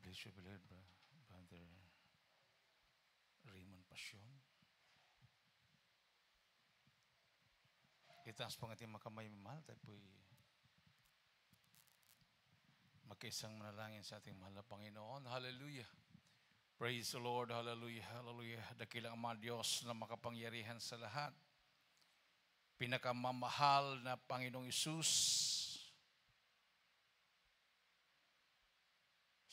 Bless you, beloved Brother Raymond Pasyon. Itaas po ang ating makamay mamahal. Tayo po'y magkaisang manalangin sa ating mahal na Panginoon. Hallelujah. Praise the Lord. Hallelujah. Hallelujah. Dakilang Ama Diyos na makapangyarihan sa lahat. Pinakamamahal na Panginoong Isus.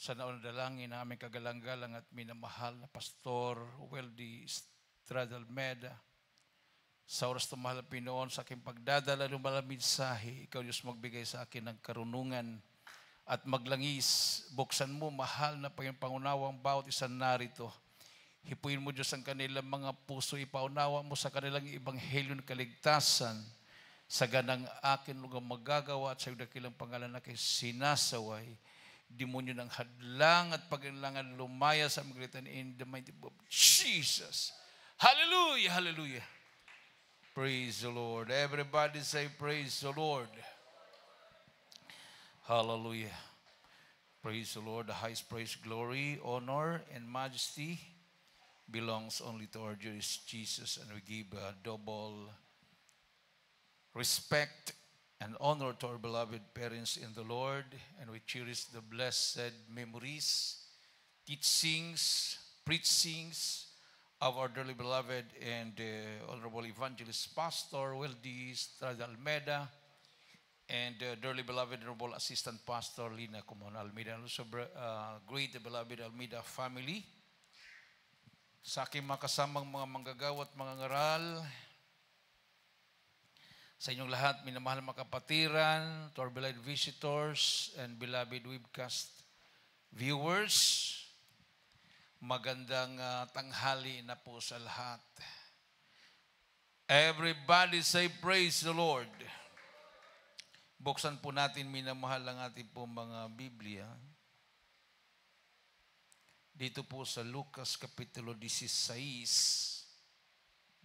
Sa naunang dalangin na aming kagalang-galang at minamahal na Pastor Weldy Estrada Almeda. Sa oras na mahal na Pinoon, sa aking pagdadala ng malang mensahe, Ikaw Diyos magbigay sa akin ng karunungan at maglangis. Buksan mo, mahal na Panginoon, pangunawang bawat isang narito. Hipuin mo, Diyos, ang kanilang mga puso. Ipaunawa mo sa kanilang ebanghelyo ng kaligtasan. Sa ganang akin lugang magagawa at sa dakilang pangalan na kay sinasaway. Demonyo ng hadlang at paglangan lumaya sa magitan in the mighty name of Jesus. Hallelujah! Hallelujah! Praise the Lord. Everybody say praise the Lord. Hallelujah. Praise the Lord. The highest praise, glory, honor, and majesty belongs only to our dear Jesus, and we give double respect and honor to our beloved parents in the Lord, and we cherish the blessed memories, teachings, preachings of our dearly beloved and honorable evangelist Pastor Weldy Estrada Almeda, and dearly beloved honorable assistant Pastor Lina Kumon Almeda, and also great beloved Almeda family. Sa aking mga kasamang mga manggagawa at mga ngaral, sa inyong lahat, minamahal mga kapatiran, to our beloved visitors and beloved webcast viewers, magandang tanghali na po sa lahat. Everybody say praise the Lord. Buksan po natin, minamahal ang ating po mga Biblia. Dito po sa Lucas Kapitulo 16,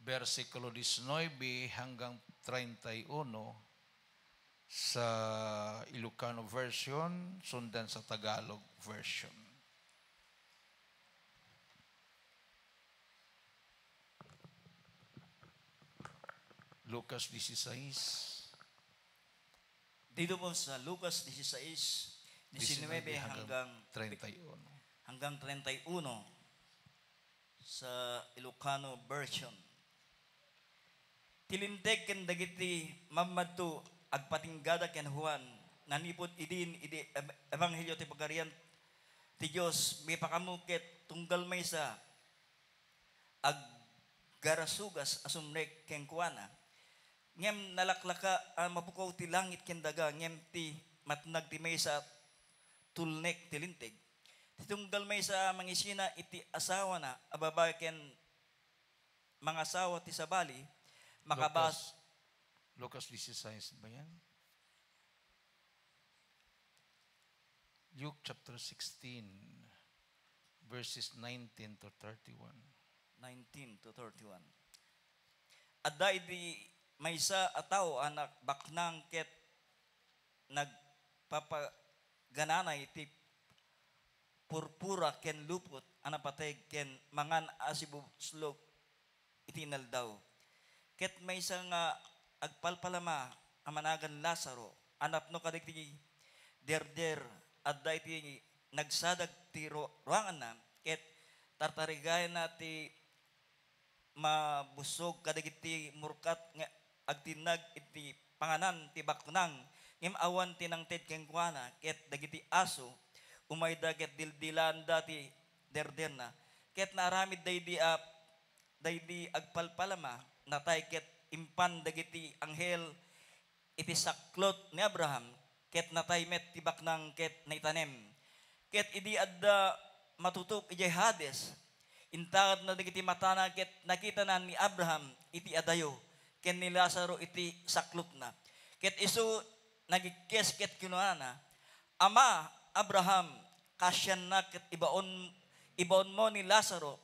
versikulo 19 hanggang 31 sa Ilocano version, sundan sa Tagalog version. Lucas 16. Dito po sa Lucas 16, 19 hanggang 31. Hanggang 31 sa Ilocano version. Tilinteg ken dagiti mammadto agpatinggada ken Juan nanipod idin ebanghelyo ti pagarian ti Dios may pakamuket tunggal maysa ag garasugas asumrek ken kuana ngem nalaklaka mapukaw ti langit ken daga ngem ti matnag ti maysa tulnek tilinteg ti tunggal maysa mangisina iti asawa na ababa ken mga asawa ti sabali makabas. Lucas 16 ba yan? Luke chapter 16 verses 19 to 31. 19 to 31. Adda idi maysa ataw anak baknang ket nagpapagananay iti purpura ken lupot anapatay ken mangan asibu slok iti naldaw. Ket maysa nga agpalpalama amanagan Lazaro anapno kadagiti derder adda iti nagsadag ti ruangan na ket tartarigayan na ti mabusog kadagiti murkat nga agtinag iti panganan ti baknang ngem awan tinangted ken kuana ket dagiti aso umayda ket dildilan dati derder na ket naaramid daydi agpalpalama natay ket impan dagiti anghel iti saklot ni Abraham ket natay met ti baknang ket naitanem ket idi adda matutok ijay Hades intad na dagiti matana ket nakita na ni Abraham iti adayo ken ni Lazaro iti saklot na ket isu nagikes ket kinuana Ama Abraham kasyan na ket ibaon mo ni Lazaro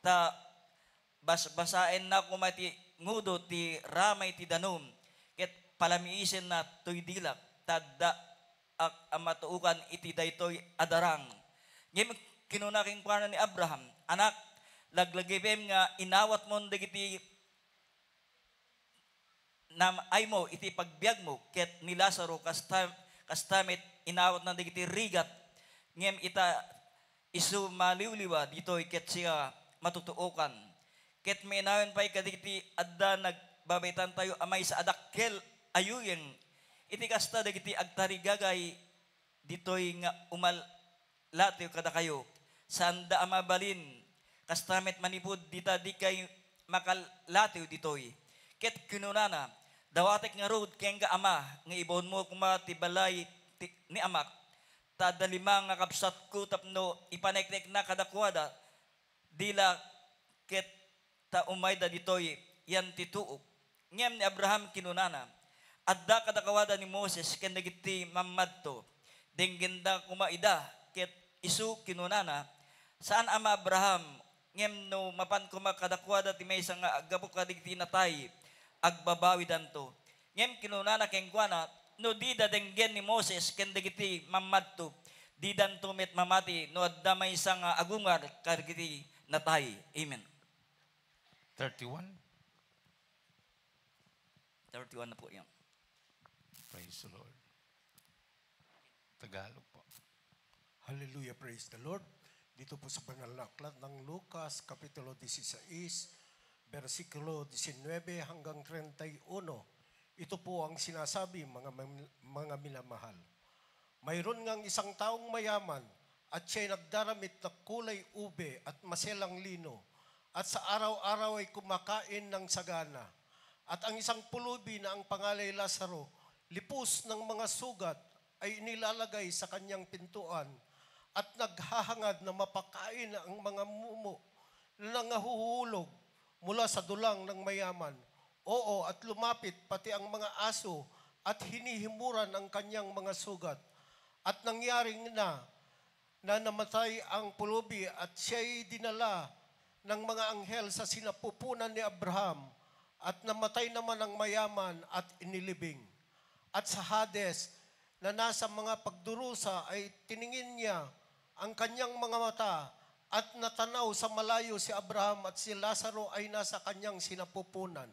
ta basain na kumati ngudo ti ramay ti danum ket palamiisen na toy dilak tadda ak amatuukan iti daytoy adarang Ngayon, kinuna king kuana ni Abraham, anak, laglagibem nga inawat mo dagiti na ay mo iti pagbiag mo ket ni Lazaro kastamit inawat na dagiti rigat ngem ita isu maliwliwa ditoy ket siya matutuokan ket minawen pay kadagiti adda nagbabaitan tayo amay sa adakkel ayuyen iti kasta dagiti agtarigagay ditoy nga latiw kada kayo sanda amabalin kastamit manipud dita di kay makalatiw ditoy ket kununana dawatek nga road keng ga ama nga ibon mo kuma ti balay ni amak tada lima nga kapsat ko tapno ipaneknek na kadakwada dila ket ta umayda ditoy yan tituok ngem ni Abraham kinunana adda kadakawada ni Moses ken dagiti mamadto denggenda kumaida ket isu kinunana saan ama Abraham ngem no mapan kuma kadakwada ti maysa nga agabok kadigti natay agbabawi danto. Ngem kinunana keng kuana, no di dadenggen ni Moses ken dagiti mamadto, di danto met mamati no adda maysa nga agungar kadagiti natay. Amen. 31. 31 na po yan. Praise the Lord. Tagalog po. Hallelujah, praise the Lord. Dito po sa banal na aklat ng Lucas, Kapitulo 16, versikulo 19 hanggang 31. Ito po ang sinasabi, mga minamahal. Mayroon ngang isang taong mayaman at siya'y nagdaramit na kulay ube at maselang lino at sa araw-araw ay kumakain ng sagana. At ang isang pulubi na ang pangalay Lazaro, lipos ng mga sugat ay inilalagay sa kanyang pintuan at naghahangad na mapakain ang mga mumo na nangahuhulog mula sa dulang ng mayaman. Oo, at lumapit pati ang mga aso at hinihimuran ang kanyang mga sugat. At nangyaring na namatay ang pulubi at siya'y dinala ng mga anghel sa sinapupunan ni Abraham at namatay naman ang mayaman at inilibing. At sa Hades na nasa mga pagdurusa ay tiningin niya ang kanyang mga mata at natanaw sa malayo si Abraham at si Lazaro ay nasa kanyang sinapupunan.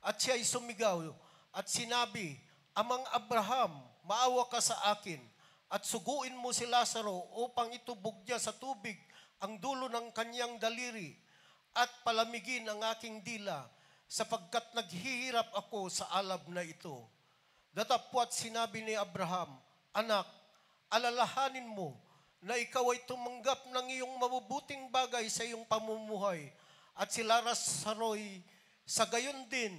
At siya ay sumigaw at sinabi, Amang Abraham, maawa ka sa akin at suguin mo si Lazaro upang itubog niya sa tubig ang dulo ng kanyang daliri at palamigin ang aking dila sapagkat naghihirap ako sa alab na ito. Datapwat sinabi ni Abraham, Anak, alalahanin mo na ikaw ay tumanggap ng iyong mabubuting bagay sa iyong pamumuhay at si Lazaro'y sa gayon din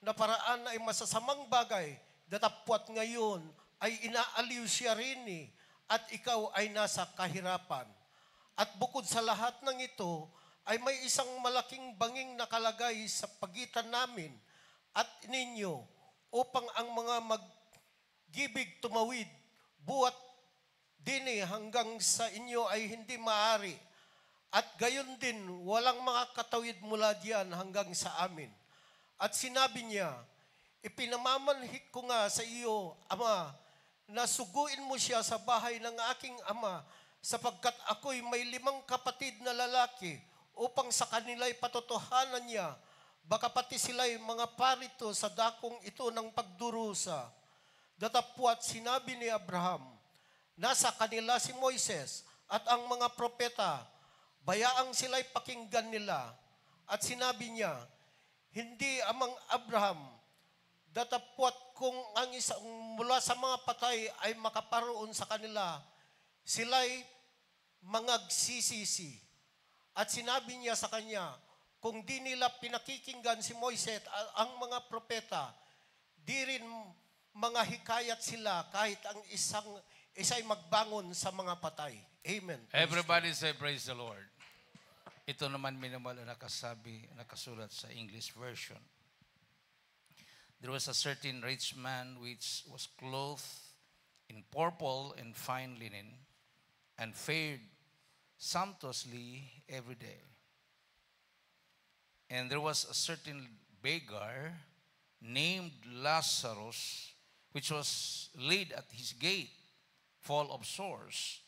na paraan ay masasamang bagay, datapwat ngayon ay inaaliw siya rin at ikaw ay nasa kahirapan. At bukod sa lahat ng ito, ay may isang malaking banging nakalagay sa pagitan namin at ninyo upang ang mga maggibig tumawid buwat dini hanggang sa inyo ay hindi maaari. At gayon din, walang makakatawid mula diyan hanggang sa amin. At sinabi niya, ipinamamanhik ko nga sa iyo, Ama, na suguin mo siya sa bahay ng aking ama, sapagkat ako'y may 5 kapatid na lalaki, upang sa kanila'y patotohanan niya, baka pati sila'y mga parito sa dakong ito ng pagdurusa. Datapwat sinabi ni Abraham, nasa kanila si Moises at ang mga propeta, bayaang sila'y pakinggan nila. At sinabi niya, hindi Amang Abraham, datapwat kung ang isang mula sa mga patay ay makaparoon sa kanila, sila'y mangagsisisi. At sinabi niya sa kanya, kung di nila pinakikinggan si Moises at ang mga propeta, di rin mga hikayat sila kahit ang isa'y magbangon sa mga patay. Amen. Everybody say praise the Lord. Ito naman minimal na nakasulat sa English version. There was a certain rich man which was clothed in purple and fine linen and fared sumptuously every day. And there was a certain beggar named Lazarus which was laid at his gate full of sores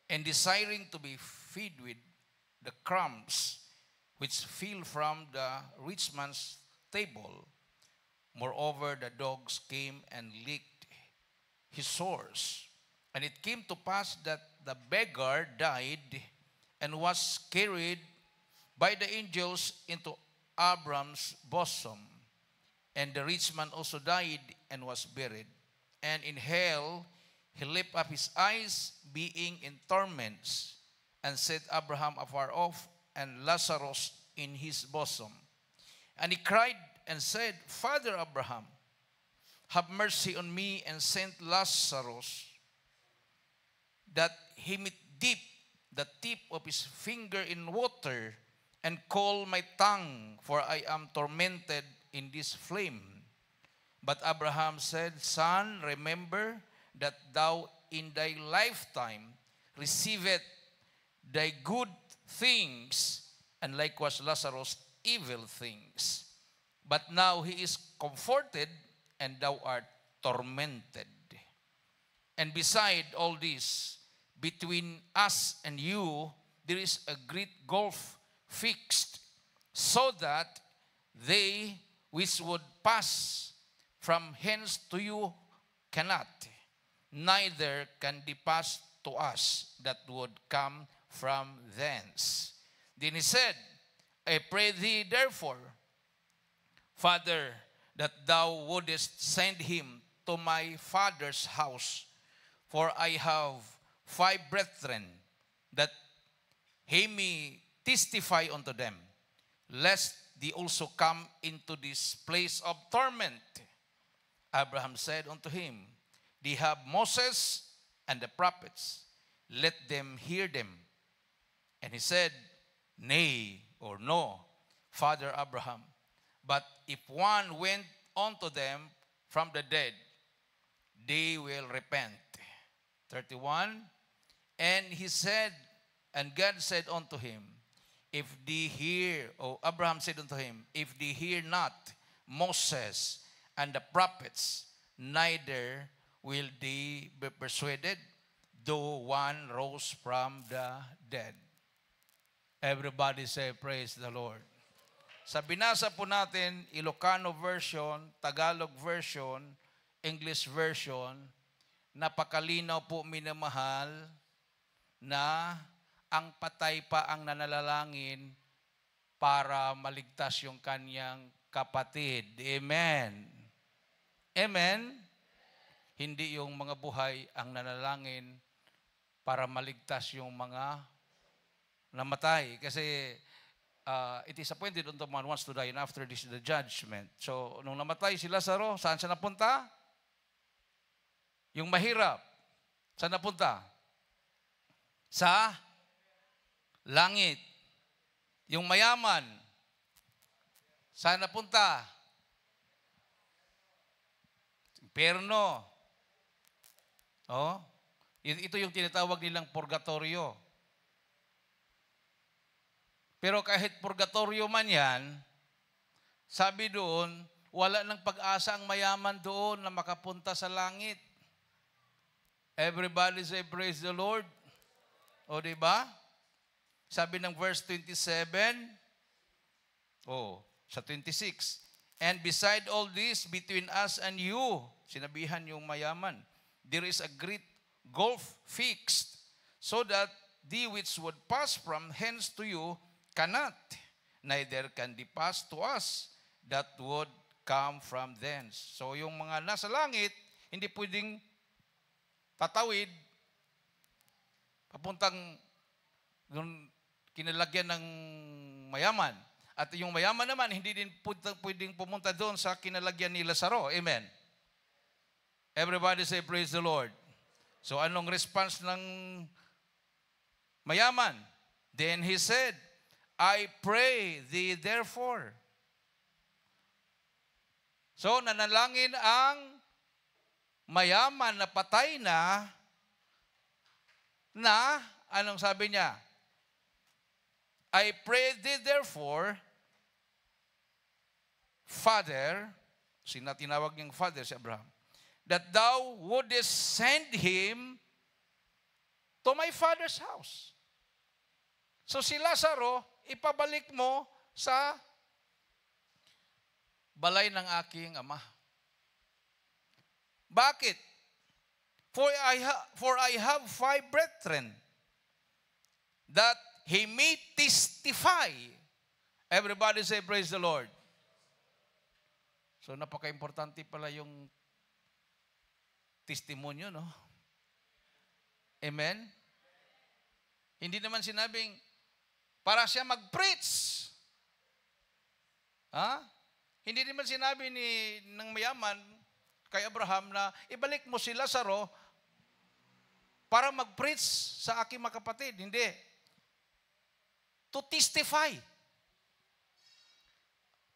and desiring to be fed with the crumbs which fell from the rich man's table. Moreover, the dogs came and licked his sores. And it came to pass that the beggar died and was carried by the angels into Abram's bosom. And the rich man also died and was buried. And in hell he lifted up his eyes, being in torments, and set Abraham afar off, and Lazarus in his bosom. And he cried and said, Father Abraham, have mercy on me, and send Lazarus, that he may dip the tip of his finger in water, and cool my tongue, for I am tormented in this flame. But Abraham said, Son, remember that thou in thy lifetime receivest thy good things, and likewise Lazarus evil things. But now he is comforted, and thou art tormented. And beside all this, between us and you, there is a great gulf fixed, so that they which would pass from hence to you cannot, neither can they pass to us that would come from thence. Then he said, I pray thee therefore, Father, that thou wouldest send him to my father's house, for I have 5 brethren, that he may testify unto them, lest they also come into this place of torment. Abraham said unto him, They have Moses and the prophets, let them hear them. And he said, Nay, or no, Father Abraham, but if one went unto them from the dead, they will repent. 31, and he said, and God said unto him, if they hear, or Abraham said unto him, if they hear not Moses and the prophets, neither will they be persuaded, though one rose from the dead. Everybody say, praise the Lord. Sa binasa po natin, Ilocano version, Tagalog version, English version, napakalinaw po minamahal na ang patay pa ang nanalangin para maligtas yung kanyang kapatid. Amen. Amen. Hindi yung mga buhay ang nanalangin para maligtas yung mga namatay. Kasi it is appointed unto man once to die, and after this the judgment. So, nung namatay si Lazaro, saan siya napunta? Yung mahirap, saan napunta? Sa langit. Yung mayaman, saan napunta? Impyerno. Oh, ito yung tinatawag nilang purgatorio. Pero kahit purgatorio man yan, sabi doon, wala ng pag-asa ang mayaman doon na makapunta sa langit. Everybody say, praise the Lord. O, diba? Sabi ng verse 27, sa 26, and beside all this, between us and you, sinabihan yung mayaman, there is a great gulf fixed, so that they which would pass from hence to you cannot, neither can they pass to us that would come from thence. So yung mga nasa langit, hindi pwedeng tatawid, papuntang yung kinalagyan ng mayaman. At yung mayaman naman, hindi din pwedeng pumunta doon sa kinalagyan ni Lazaro. Amen. Everybody say, praise the Lord. So anong response ng mayaman? Then he said, I pray thee therefore. So nanalangin ang mayaman na patay na, anong sabi niya? I pray thee therefore, Father, tinawag niyang Father si Abraham, that thou wouldest send him to my father's house. So si Lazaro, ipabalik mo sa balay ng aking ama. Bakit? For I have 5 brethren, that he may testify. Everybody say, praise the Lord. So napaka-importante pala yung testimonyo, no? Amen? Hindi naman sinabing para siya mag-preach. Ha? Hindi naman sinabi ng mayaman kay Abraham na ibalik mo si Lazaro para mag-preach sa aking mga kapatid. Hindi. To testify.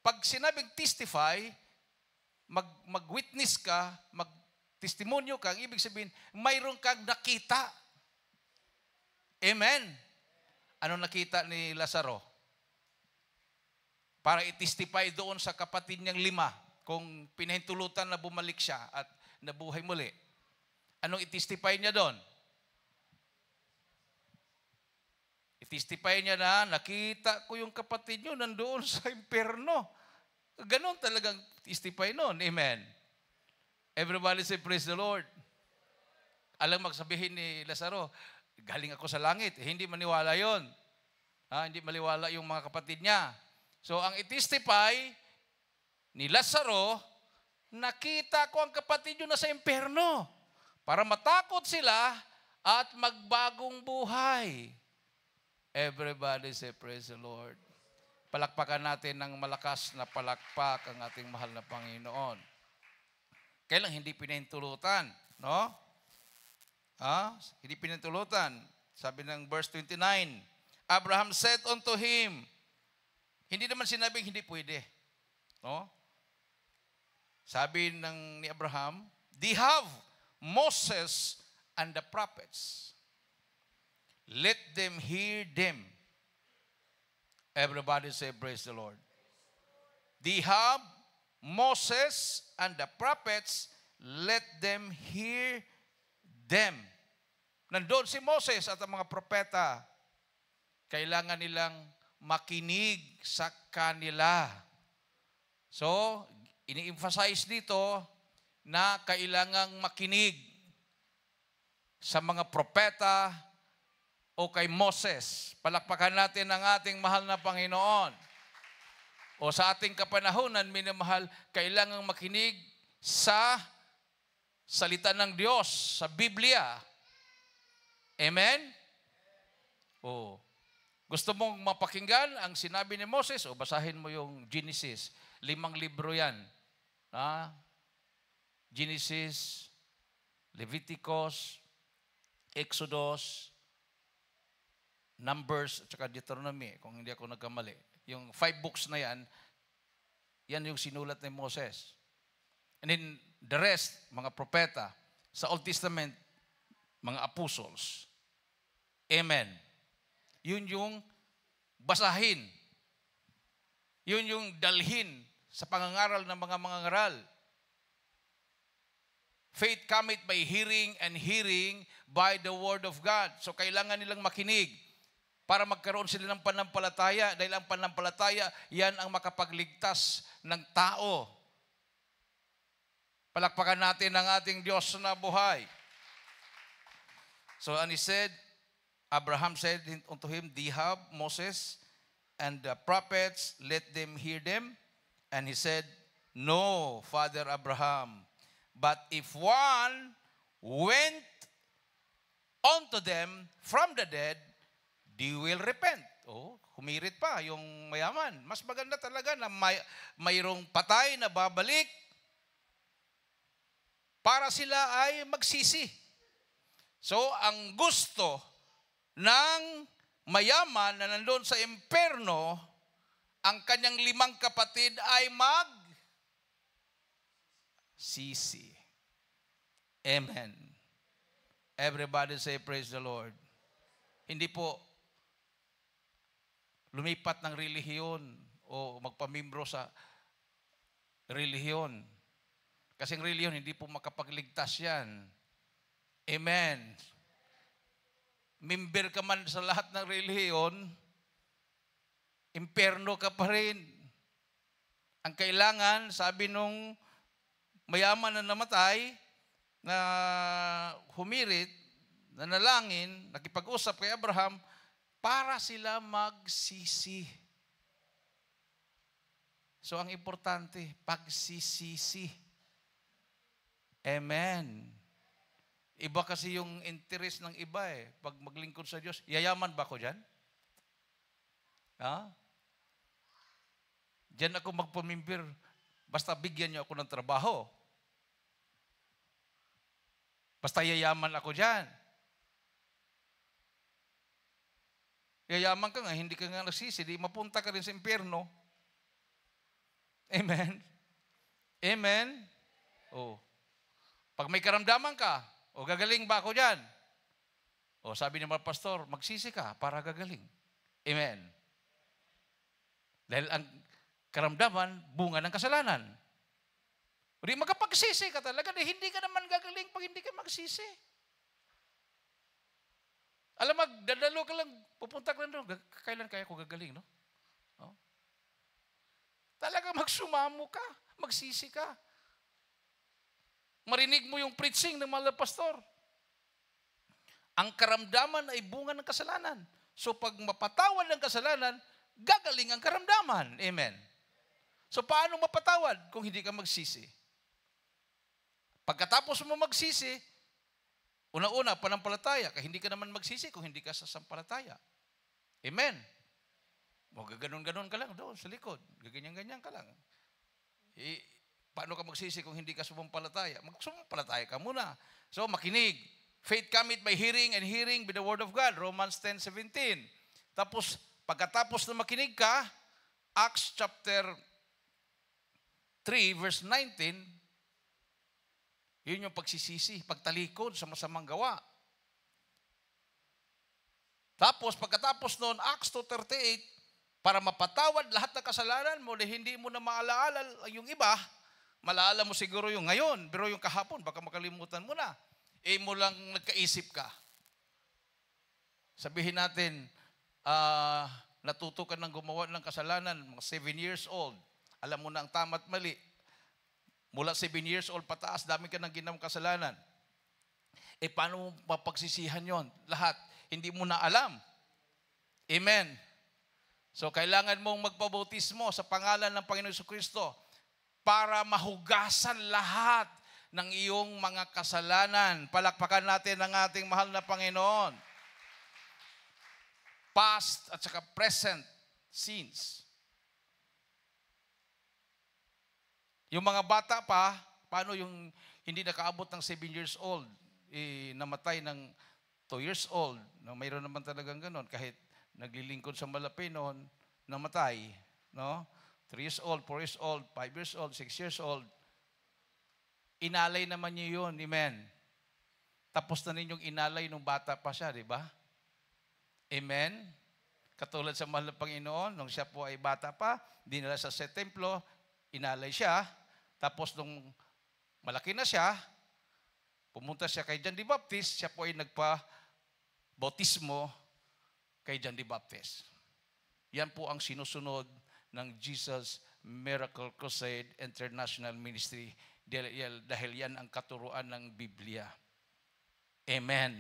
Pag sinabing testify, mag-witness ka, mag-testimonyo ka, ang ibig sabihin, mayroon kang nakita. Amen? Ano nakita ni Lazaro? Para i-testify doon sa kapatid niyang 5 kung pinahintulutan na bumalik siya at nabuhay muli. Anong i-testify niya doon? I-testify niya na nakita ko yung kapatid niyo nandoon sa impyerno. Ganon talagang testify noon. Amen. Everybody say, praise the Lord. Alam magsabihin ni Lazaro, galing ako sa langit. Hindi maniwala yon. Hindi maniwala yung mga kapatid niya. So, ang i-testify ni Lazaro, nakita ko ang kapatid niyo na sa impyerno para matakot sila at magbagong buhay. Everybody say, praise the Lord. Palakpakan natin ng malakas na palakpak ang ating mahal na Panginoon. Kailang hindi pinahintulutan, no? Hindi pinahintulutan. Sabi ng verse 29, Abraham said unto him, hindi naman sinabing hindi pwede, no? Sabi ni Abraham, they have Moses and the prophets. Let them hear them. Everybody say, praise the Lord. They have Moses and the prophets. Let them hear them. Nandun si Moses at ang mga propeta. Kailangan nilang makinig sa kanila. So, ini-emphasize dito na kailangang makinig sa mga propeta o kay Moses. Palakpakan natin ang ating mahal na Panginoon. O sa ating kapanahunan, minamahal, kailangang makinig sa salita ng Diyos, sa Biblia. Amen? O, gusto mong mapakinggan ang sinabi ni Moses? O basahin mo yung Genesis. 5 libro yan. Genesis, Leviticus, Exodus, Numbers, at saka Deuteronomy, kung hindi ako nagkamali. Yung 5 books na yan yung sinulat ni Moses. And then, the rest, mga propeta. Sa Old Testament, mga apostles. Amen. Yun yung basahin. Yun yung dalhin sa pangangaral ng mga mangangaral. Faith cometh by hearing, and hearing by the word of God. So, kailangan nilang makinig para magkaroon sila ng panampalataya. Dahil ang panampalataya, yan ang makapagligtas ng tao. Palakpakan natin ang ating Diyos na buhay. So, and he said, Abraham said unto him, they have Moses and the prophets, let them hear them. And he said, no, Father Abraham, but if one went unto them from the dead, they will repent. Humirit pa yung mayaman. Mas maganda talaga na mayroong patay na babalik para sila ay magsisi. So, ang gusto ng mayaman na nandun sa impyerno, ang kanyang 5 kapatid ay sisi. Amen. Everybody say, praise the Lord. Hindi po lumipat ng relihiyon o magpamimbro sa relihiyon. Kasi ang relihiyon, hindi po makapagligtas yan. Amen. member ka man sa lahat ng relihiyon, impyerno ka pa rin. Ang kailangan, sabi nung mayaman na namatay, na humirit, nanalangin, nakipag-usap kay Abraham, para sila magsisi. So ang importante, pagsisisi. Amen. Iba kasi yung interest ng iba eh. Pag maglingkod sa Diyos, yayaman ba ako dyan? Ha? Diyan ako magpamimbir. Basta bigyan niyo ako ng trabaho. Basta yayaman ako dyan. Yayaman ka nga, hindi ka nga nagsisi, di mapunta ka rin sa impyerno. Amen? Amen? Oh. Pag may karamdaman ka, o gagaling ba ako dyan? O sabi ni mga pastor, magsisi ka para gagaling. Amen? Dahil ang karamdaman, bunga ng kasalanan. O di magkapagsisi ka talaga, hindi ka naman gagaling pag hindi ka magsisi. Alam, magdadalo ka lang, pupunta ka lang doon, kailan kaya ko gagaling, no? Oh. Talaga magsumamo ka, magsisi ka. Marinig mo yung preaching ng mga pastor. Ang karamdaman ay bunga ng kasalanan. So pag mapatawad ng kasalanan, gagaling ang karamdaman. Amen. So paano mapatawad kung hindi ka magsisi? Pagkatapos mo magsisi, una-una, panampalataya. Kaya hindi ka naman magsisi kung hindi ka sasampalataya. Amen. O gaganon-ganon ka lang doon sa likod. Gaganyan-ganyan ka lang. Paano ka magsisi kung hindi ka sumampalataya? Magsumampalataya ka muna. So makinig. Faith cometh by hearing, and hearing by the word of God. Romans 10:17. Tapos, pagkatapos na makinig ka, Acts chapter 3, verse 19, yun yung pagsisisi, pagtalikod sa masamang gawa. Tapos, pagkatapos noon, Acts 2:38, para mapatawad lahat ng kasalanan mo na hindi mo na maalaala yung iba, malaala mo siguro yung ngayon, pero yung kahapon, baka makalimutan mo na. Mo lang nagkaisip ka. Sabihin natin, natuto ka ng gumawa ng kasalanan, mga 7 years old. Alam mo na ang tama at mali. Mula 7 years old pataas, dami ka ng ginawang kasalanan. Paano mo mapagsisihan yon? Lahat. Hindi mo na alam. Amen. So, kailangan mong magpabautismo sa pangalan ng Panginoon Jesucristo para mahugasan lahat ng iyong mga kasalanan. Palakpakan natin ang ating mahal na Panginoon. Past at saka present sins. Yung mga bata pa, paano yung hindi nakaabot ng 7 years old, namatay ng 2 years old, na mayroon naman talagang ganon, kahit naglilingkod sa malapi noon, namatay, no? 3 years old, 4 years old, 5 years old, 6 years old. Inalay naman niyo yun, amen. Tapos na ninyong inalay nung bata pa siya, di ba? Amen? Katulad sa mahal na Panginoon, nung siya po ay bata pa, dinala sa templo, inalay siya, tapos nung malaki na siya, pumunta siya kay John the Baptist, siya po ay nagpa-bautismo kay John the Baptist. Yan po ang sinusunod ng Jesus Miracle Crusade International Ministry dahil yan ang katuruan ng Biblia. Amen.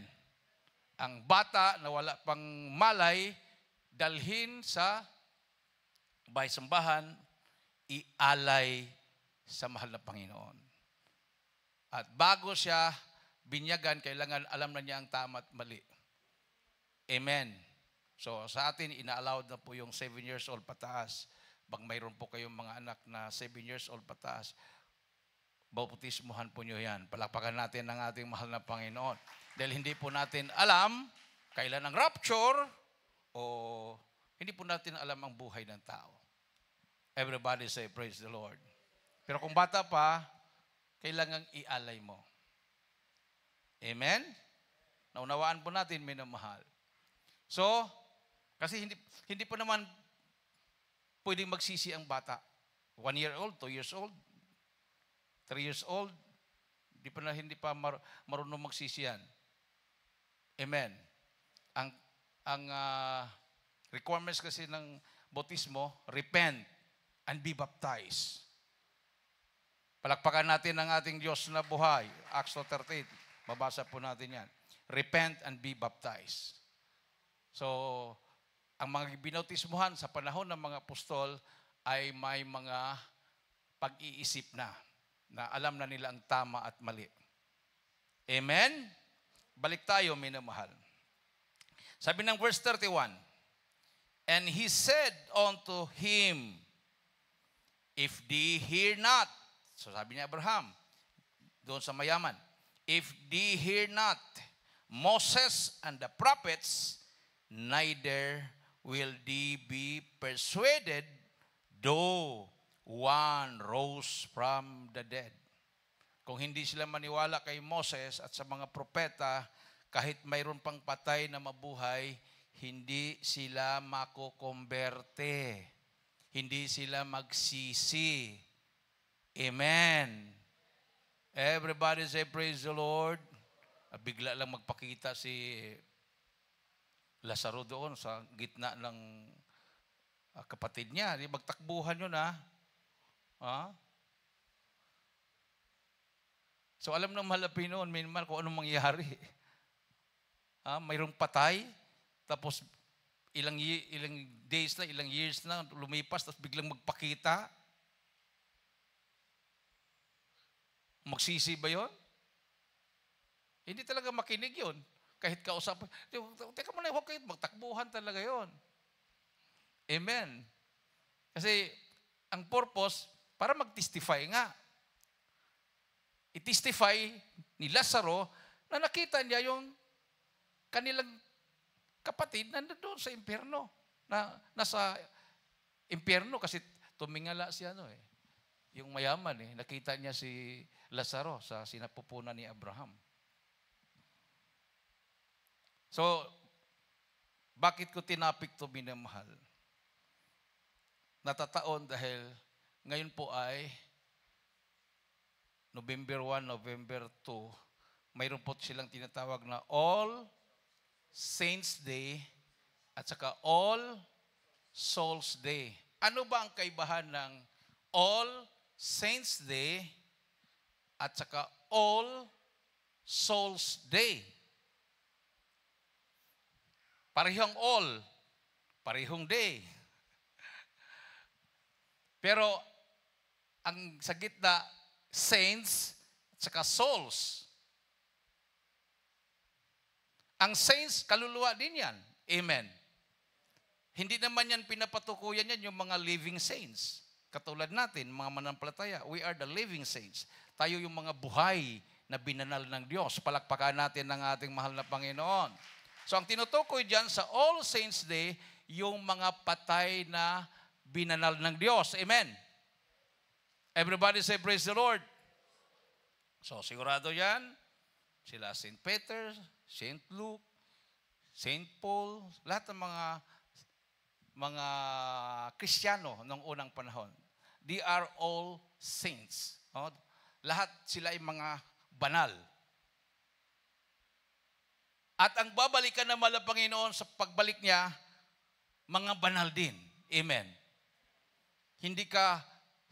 Ang bata na wala pang malay, dalhin sa bahay-sambahan, ialay sa mahal na Panginoon. At bago siya binyagan, kailangan alam na niya ang tama at mali. Amen. So sa atin, ina-allowed na po yung 7 years old pataas. Pag mayroon po kayong mga anak na 7 years old pataas, bautismuhan po nyo yan. Palakpakan natin ang ating mahal na Panginoon. Dahil hindi po natin alam kailan ang rapture o hindi po natin alam ang buhay ng tao. Everybody say, praise the Lord. Pero kung bata pa, kailangan ialay mo. Amen? Naunawaan po natin, minamahal. So, kasi hindi po naman pwedeng magsisi ang bata. 1 year old, 2 years old, 3 years old, hindi pa marunong magsisi yan. Amen. ang requirements kasi ng bautismo, repent and be baptized. Palakpakan natin ang ating Diyos na buhay. Acts 2:13. Mabasa po natin yan. Repent and be baptized. So, ang mga binautismuhan sa panahon ng mga apostol ay may mga pag-iisip na alam na nila ang tama at mali. Amen? Balik tayo, minamahal. Sabi ng verse 31, and he said unto him, if thee hear not, so sabi ni Abraham, doon sa mayaman, if thee hear not Moses and the prophets, neither will thee be persuaded, though one rose from the dead. Kung hindi sila maniwala kay Moses at sa mga propeta, kahit mayroon pang patay na mabuhay, hindi sila makukomberte. Hindi sila magsisi. Amen. Everybody say, praise the Lord. Bigla lang magpakita si Lazaro doon sa gitna ng kapatid niya. Di magtakbuhan yun, ha? So alam ng malapin noon, minimal, kung anong mangyari. Mayroong patay, tapos ilang days na, ilang years na, lumipas, tapos biglang magpakita. Magsisi ba yun? Hindi talaga makinig yun. Kahit kausap, teka muna, huwag kayo, magtakbuhan talaga yun. Amen. Kasi ang purpose, para mag-testify nga. I-testify ni Lazaro na nakita niya yung kanilang kapatid na doon sa impyerno. Nasa impyerno kasi tumingala siya, yung mayaman, nakita niya si Lazaro sa sinapupunan ni Abraham. So, bakit ko tinapik to, minamahal? Natataon dahil ngayon po ay November 1, November 2, mayroon po silang tinatawag na All Saints Day at saka All Souls Day. Ano ba ang kaibahan ng All Saints Day at saka All Souls Day? Parehong all, parehong day. Pero ang sa gitna, saints at saka souls. Ang saints, kaluluwa din yan. Amen. Hindi naman yan pinapatukuyan yan yung mga living saints. Katulad natin, mga manampalataya, we are the living saints. Tayo yung mga buhay na binanal ng Diyos. Palakpakan natin ang ating mahal na Panginoon. So ang tinutukoy dyan sa All Saints Day, yung mga patay na binanal ng Diyos. Amen. Everybody say, praise the Lord. So, sigurado yan. Sila St. Peter, St. Luke, St. Paul, lahat ng mga Kristiyano ng unang panahon. They are all saints. Lahat sila ay mga banal. At ang babalikan ng mahal na Panginoon sa pagbalik niya, mga banal din. Amen. Hindi ka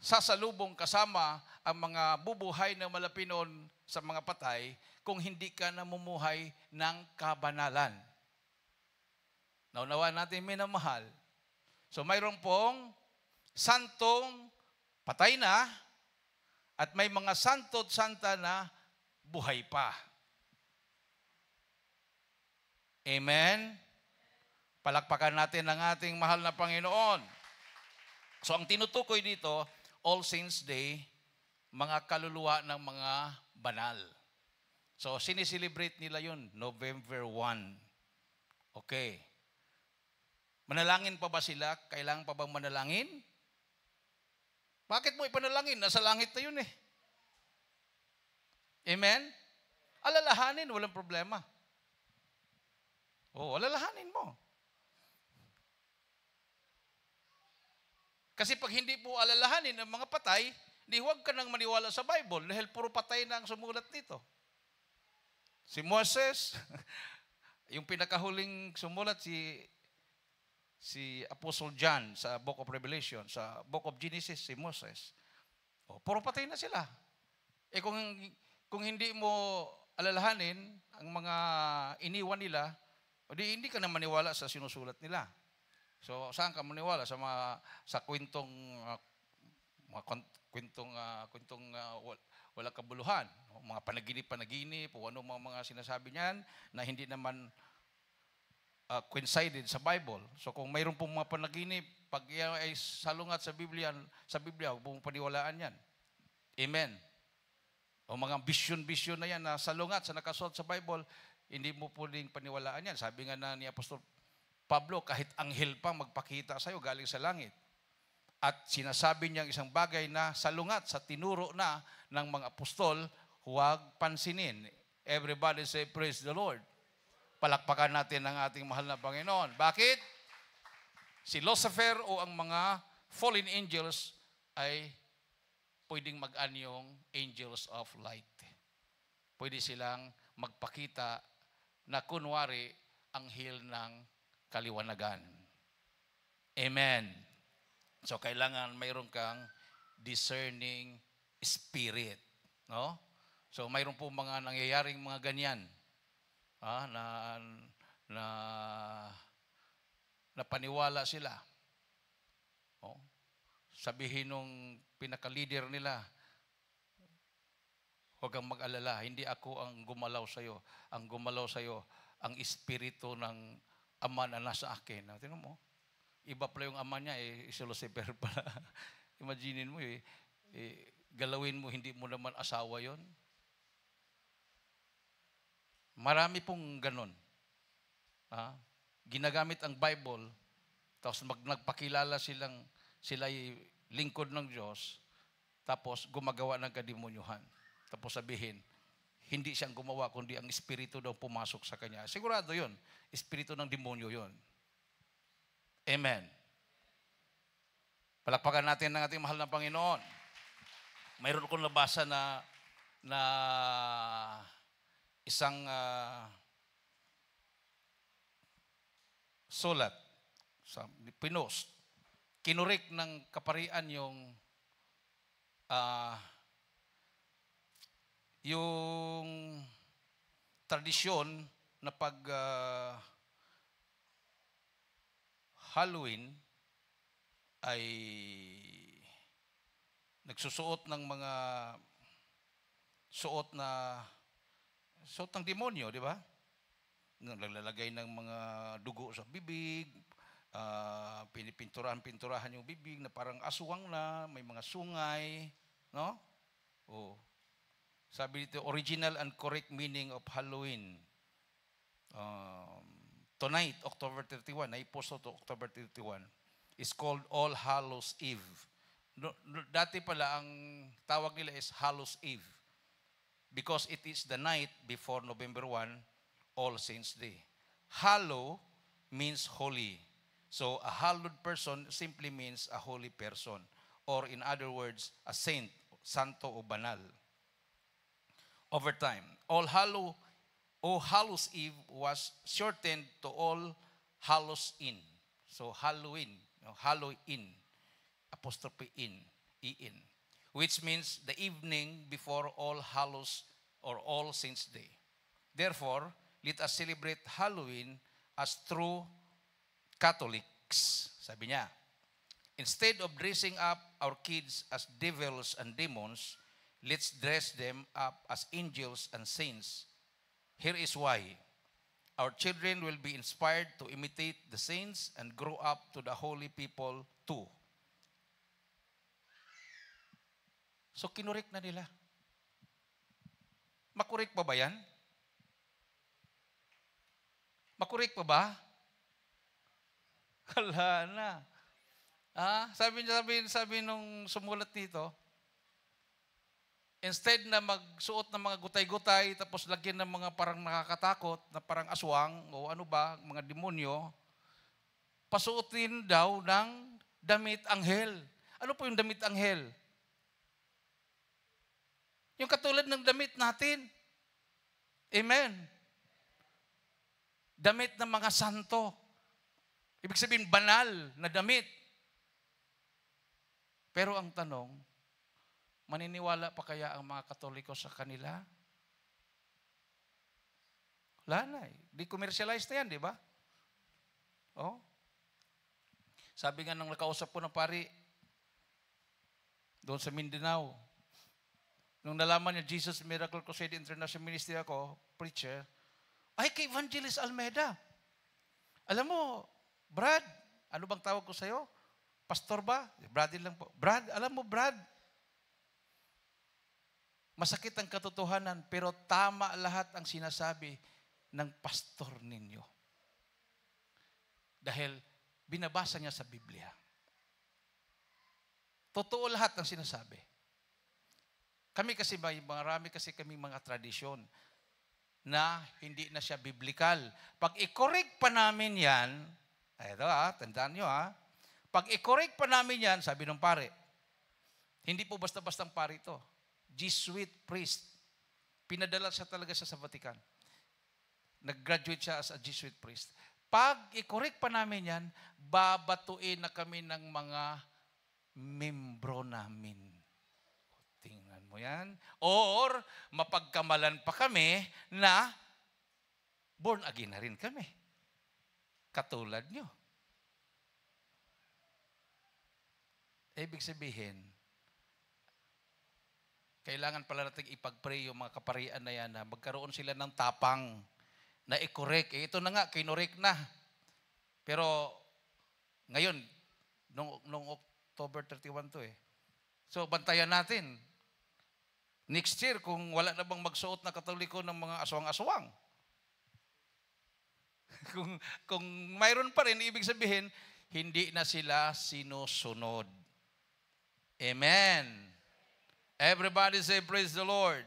sasalubong kasama ang mga bubuhay ng Malapinon sa mga patay kung hindi ka namumuhay ng kabanalan. Naunawaan natin, minamahal. So mayroon pong santong patay na at may mga santo at santa na buhay pa. Amen? Palakpakan natin ang ating mahal na Panginoon. So ang tinutukoy dito, All Saints Day, mga kaluluwa ng mga banal. So siniselebrate nila yun, November 1. Okay. Manalangin pa ba sila? Kailangan pa bang manalangin? Bakit mo ipanalangin? Nasa langit na yun eh. Amen? Alalahanin, walang problema. Alalahanin mo. Kasi pag hindi po alalahanin ng mga patay, di huwag ka nang maniwala sa Bible dahil puro patay na ang sumulat nito. Si Moses, yung pinakahuling sumulat si Apostle John sa Book of Revelation, sa Book of Genesis, si Moses. Puro patay na sila. Kung hindi mo alalahanin ang mga iniwan nila, hindi ka na maniwala sa sinusulat nila. So saan ka maniwala? Sa kwentong walang kabuluhan, mga panaginip o ano mga sinasabi niyan na hindi naman coincided sa Bible. So kung mayroon pong mga panaginip, pag yan ay salungat sa Biblia, huwag pong paniwalaan yan. Amen. O mga vision na yan na salungat sa nakasulat sa Bible, hindi mo pwedeng paniwalaan yan. Sabi nga na ni Apostol Pablo, kahit anghel pa magpakita sa'yo galing sa langit. At sinasabi niya isang bagay na salungat sa tinuro na ng mga apostol, huwag pansinin. Everybody say, praise the Lord. Palakpakan natin ang ating mahal na Panginoon. Bakit? Si Lucifer o ang mga fallen angels ay pwedeng mag-anyong angels of light. Pwede silang magpakita na kunwari anghel ng kaliwanagan. Amen. So kailangan mayroon kang discerning spirit, no? So mayroon po mga nangyayaring mga ganyan, na paniwala sila. Sabihin nung pinaka-leader nila, huwag kang mag-alala, hindi ako ang gumalaw sa iyo. Ang gumalaw sa iyo ang espiritu ng Ama na nasa akin. Tingnan mo. Iba pala yung ama niya, si Lucifer pala. Imaginin mo, galawin mo, hindi mo naman asawa yon. Marami pong ganon. Ginagamit ang Bible, tapos nagpakilala sila lingkod ng Diyos, tapos gumagawa ng kademonyuhan. Tapos sabihin, hindi siyang gumawa, kundi ang espiritu daw pumasok sa kanya. Sigurado yon, espiritu ng demonyo yon. Amen. Palakpakan natin ng ating mahal na Panginoon. Mayroon akong nabasa na isang sulat sa pinost. Kinurik ng kaparian yung tradisyon na pag Halloween ay nagsusuot ng mga suot ng demonyo, di ba? Naglalagay ng mga dugo sa bibig, pinipinturahan yung bibig na parang aswang na, may mga sungay, no? Sabi dito, original and correct meaning of Halloween. Tonight, October 31, naiposto to October 31, is called All Hallows Eve. Dati pala, ang tawag nila is Hallows Eve because it is the night before November 1, All Saints Day. Hallow means holy. So, a hallowed person simply means a holy person. Or in other words, a saint, santo o banal. Over time, All Hallows Eve was shortened to All Hallows Inn. So Halloween, Halloween, apostrophe in, E-in, which means the evening before All Hallows or All Saints Day. Therefore, let us celebrate Halloween as true Catholics. Sabi niya, instead of dressing up our kids as devils and demons, let's dress them up as angels and saints. Here is why. Our children will be inspired to imitate the saints and grow up to the holy people too. So, kinurik na nila. Makurik pa ba yan? Makurik pa ba? Wala na. Sabi nung sumulat dito, instead na magsuot ng mga gutay-gutay tapos lagyan ng mga parang nakakatakot na parang aswang o ano ba, mga demonyo, pasuotin daw ng damit anghel. Ano po yung damit anghel? Yung katulad ng damit natin. Amen. Damit ng mga santo. Ibig sabihin, banal na damit. Pero ang tanong, maniniwala pa kaya ang mga Katoliko sa kanila? Wala na eh. Di-commercialize na yan, di ba? Oh. Sabi nga nang nakausap ko ng pari, doon sa Mindanao, nung nalaman niya Jesus Miracle Crusade International Ministry ako, preacher, ay kay Evangelist Almeida. Alam mo, Brad, ano bang tawag ko sa'yo? Pastor ba? Brad lang po. Brad, alam mo Brad, masakit ang katotohanan, pero tama lahat ang sinasabi ng pastor ninyo. Dahil binabasa niya sa Biblia. Totoo lahat ang sinasabi. Kami kasi, marami kasi kami mga tradisyon na hindi na siya biblical. Pag i-correct pa namin yan, ito tandaan nyo pag i-correct pa namin yan, sabi ng pare, hindi po basta-bastang pare ito. Jesuit priest. Pinadala siya talaga sa Vatican. Nag-graduate siya as a Jesuit priest. Pag i-correct pa namin yan, babatuin na kami ng mga membro namin. Tingnan mo yan. Or, mapagkamalan pa kami na born again na rin kami. Katulad nyo. Ibig sabihin, kailangan pala natin ipag-pray yung mga kaparian na yan na magkaroon sila ng tapang na i-correct. Ito na nga, kinorek na. Pero, ngayon, nung October 31 to So, bantayan natin. Next year, kung wala na bang magsuot na Katoliko ng mga aswang-aswang. kung mayroon pa rin, ibig sabihin, hindi na sila sinusunod. Amen. Everybody say, praise the Lord.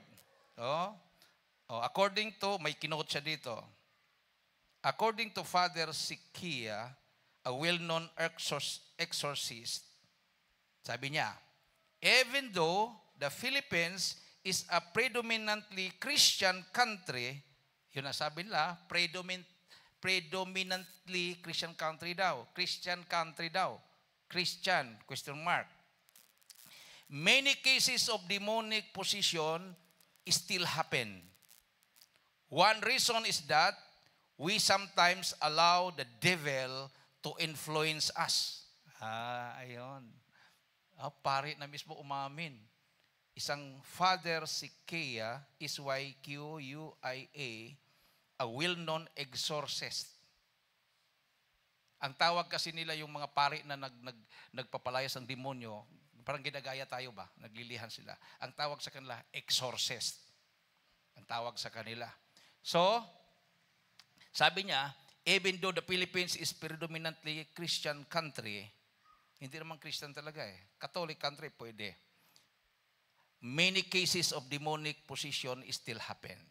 According to, may kinote siya dito. According to Father Sikia, a well-known exorcist, sabi niya, even though the Philippines is a predominantly Christian country, yun ang sabi nila, predominantly Christian country daw. Christian country daw. Christian, question mark. Many cases of demonic possession still happen. One reason is that we sometimes allow the devil to influence us. Ayun. Pare na mismo umamin. Isang Father Sikia, S-Y-Q-U-I-A, a well-known exorcist. Ang tawag kasi nila yung mga pare na nagpapalayas ng demonyo, parang ginagaya tayo ba? Naglilihan sila. Ang tawag sa kanila, exorcist. Ang tawag sa kanila. So, sabi niya, even though the Philippines is predominantly Christian country, hindi naman Christian talaga Catholic country, pwede. Many cases of demonic possession still happen.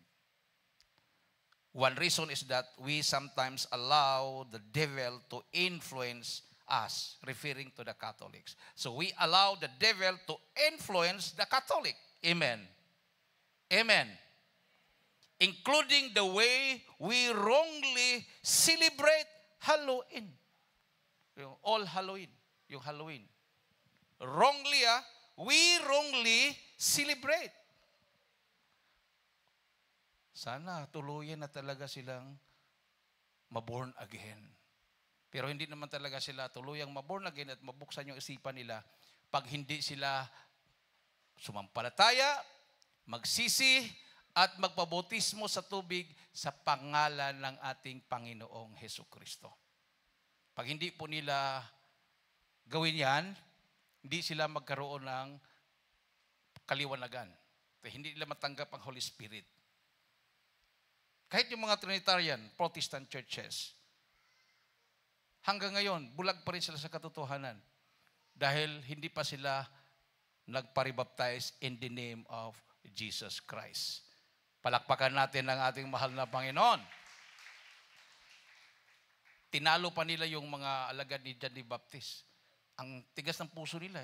One reason is that we sometimes allow the devil to influence us, referring to the Catholics. So we allow the devil to influence the Catholic. Amen. Amen. Including the way we wrongly celebrate Halloween. Yung All Halloween. Yung Halloween. We wrongly celebrate. Sana tuluyan na talaga silang maborn again. Pero hindi naman talaga sila tuluyang maborn again at mabuksan yung isipan nila pag hindi sila sumampalataya, magsisi, at magpabautismo sa tubig sa pangalan ng ating Panginoong Hesukristo. Pag hindi po nila gawin yan, hindi sila magkaroon ng kaliwanagan. Hindi nila matanggap ang Holy Spirit. Kahit yung mga Trinitarian, Protestant churches, hanggang ngayon, bulag pa rin sila sa katotohanan dahil hindi pa sila nagparibaptize in the name of Jesus Christ. Palakpakan natin ang ating mahal na Panginoon. Tinalo pa nila yung mga alagad ni John the Baptist. Ang tigas ng puso nila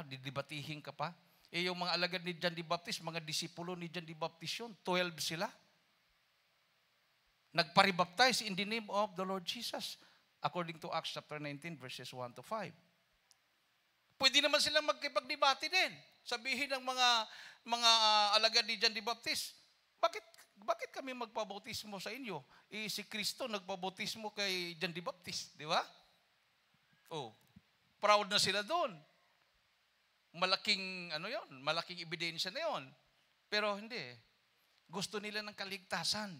didibatihin ka pa. Yung mga alagad ni John the Baptist, mga disipulo ni John the Baptist yun, 12 sila. nagparibaptize in the name of the Lord Jesus. According to Acts chapter 19, verses 1 to 5. Pwede naman silang magkipagdebate din. Sabihin ng mga alagad ni John the Baptist, bakit kami magpabautismo sa inyo? Si Kristo nagpabautismo kay John the Baptist, di ba? Oh, proud na sila doon. Malaking malaking ebidensya na 'yon. Pero hindi. Gusto nila ng kaligtasan.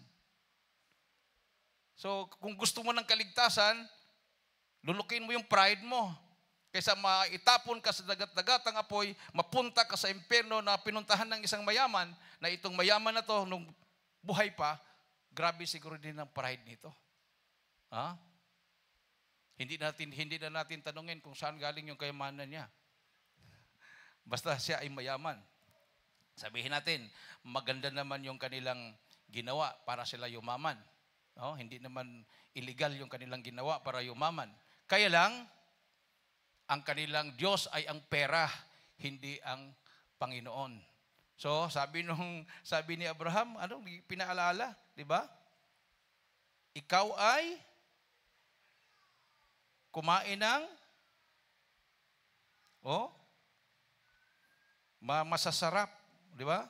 So, kung gusto mo ng kaligtasan, lulukin mo yung pride mo. Kaysa maitapon ka sa dagat-dagatang apoy, mapunta ka sa impyerno na pinuntahan ng isang mayaman, na itong mayaman na to, nung buhay pa, grabe siguro din ang pride nito. Ha? Hindi na natin tanungin kung saan galing yung kayamanan niya. Basta siya ay mayaman. Sabihin natin, maganda naman yung kanilang ginawa para sila yumaman. No? Hindi naman illegal yung kanilang ginawa para yumaman. Kaya lang, ang kanilang Diyos ay ang pera, hindi ang Panginoon. So, sabi ni Abraham, pinaalala, di ba? Ikaw ay kumain ng masasarap, di ba?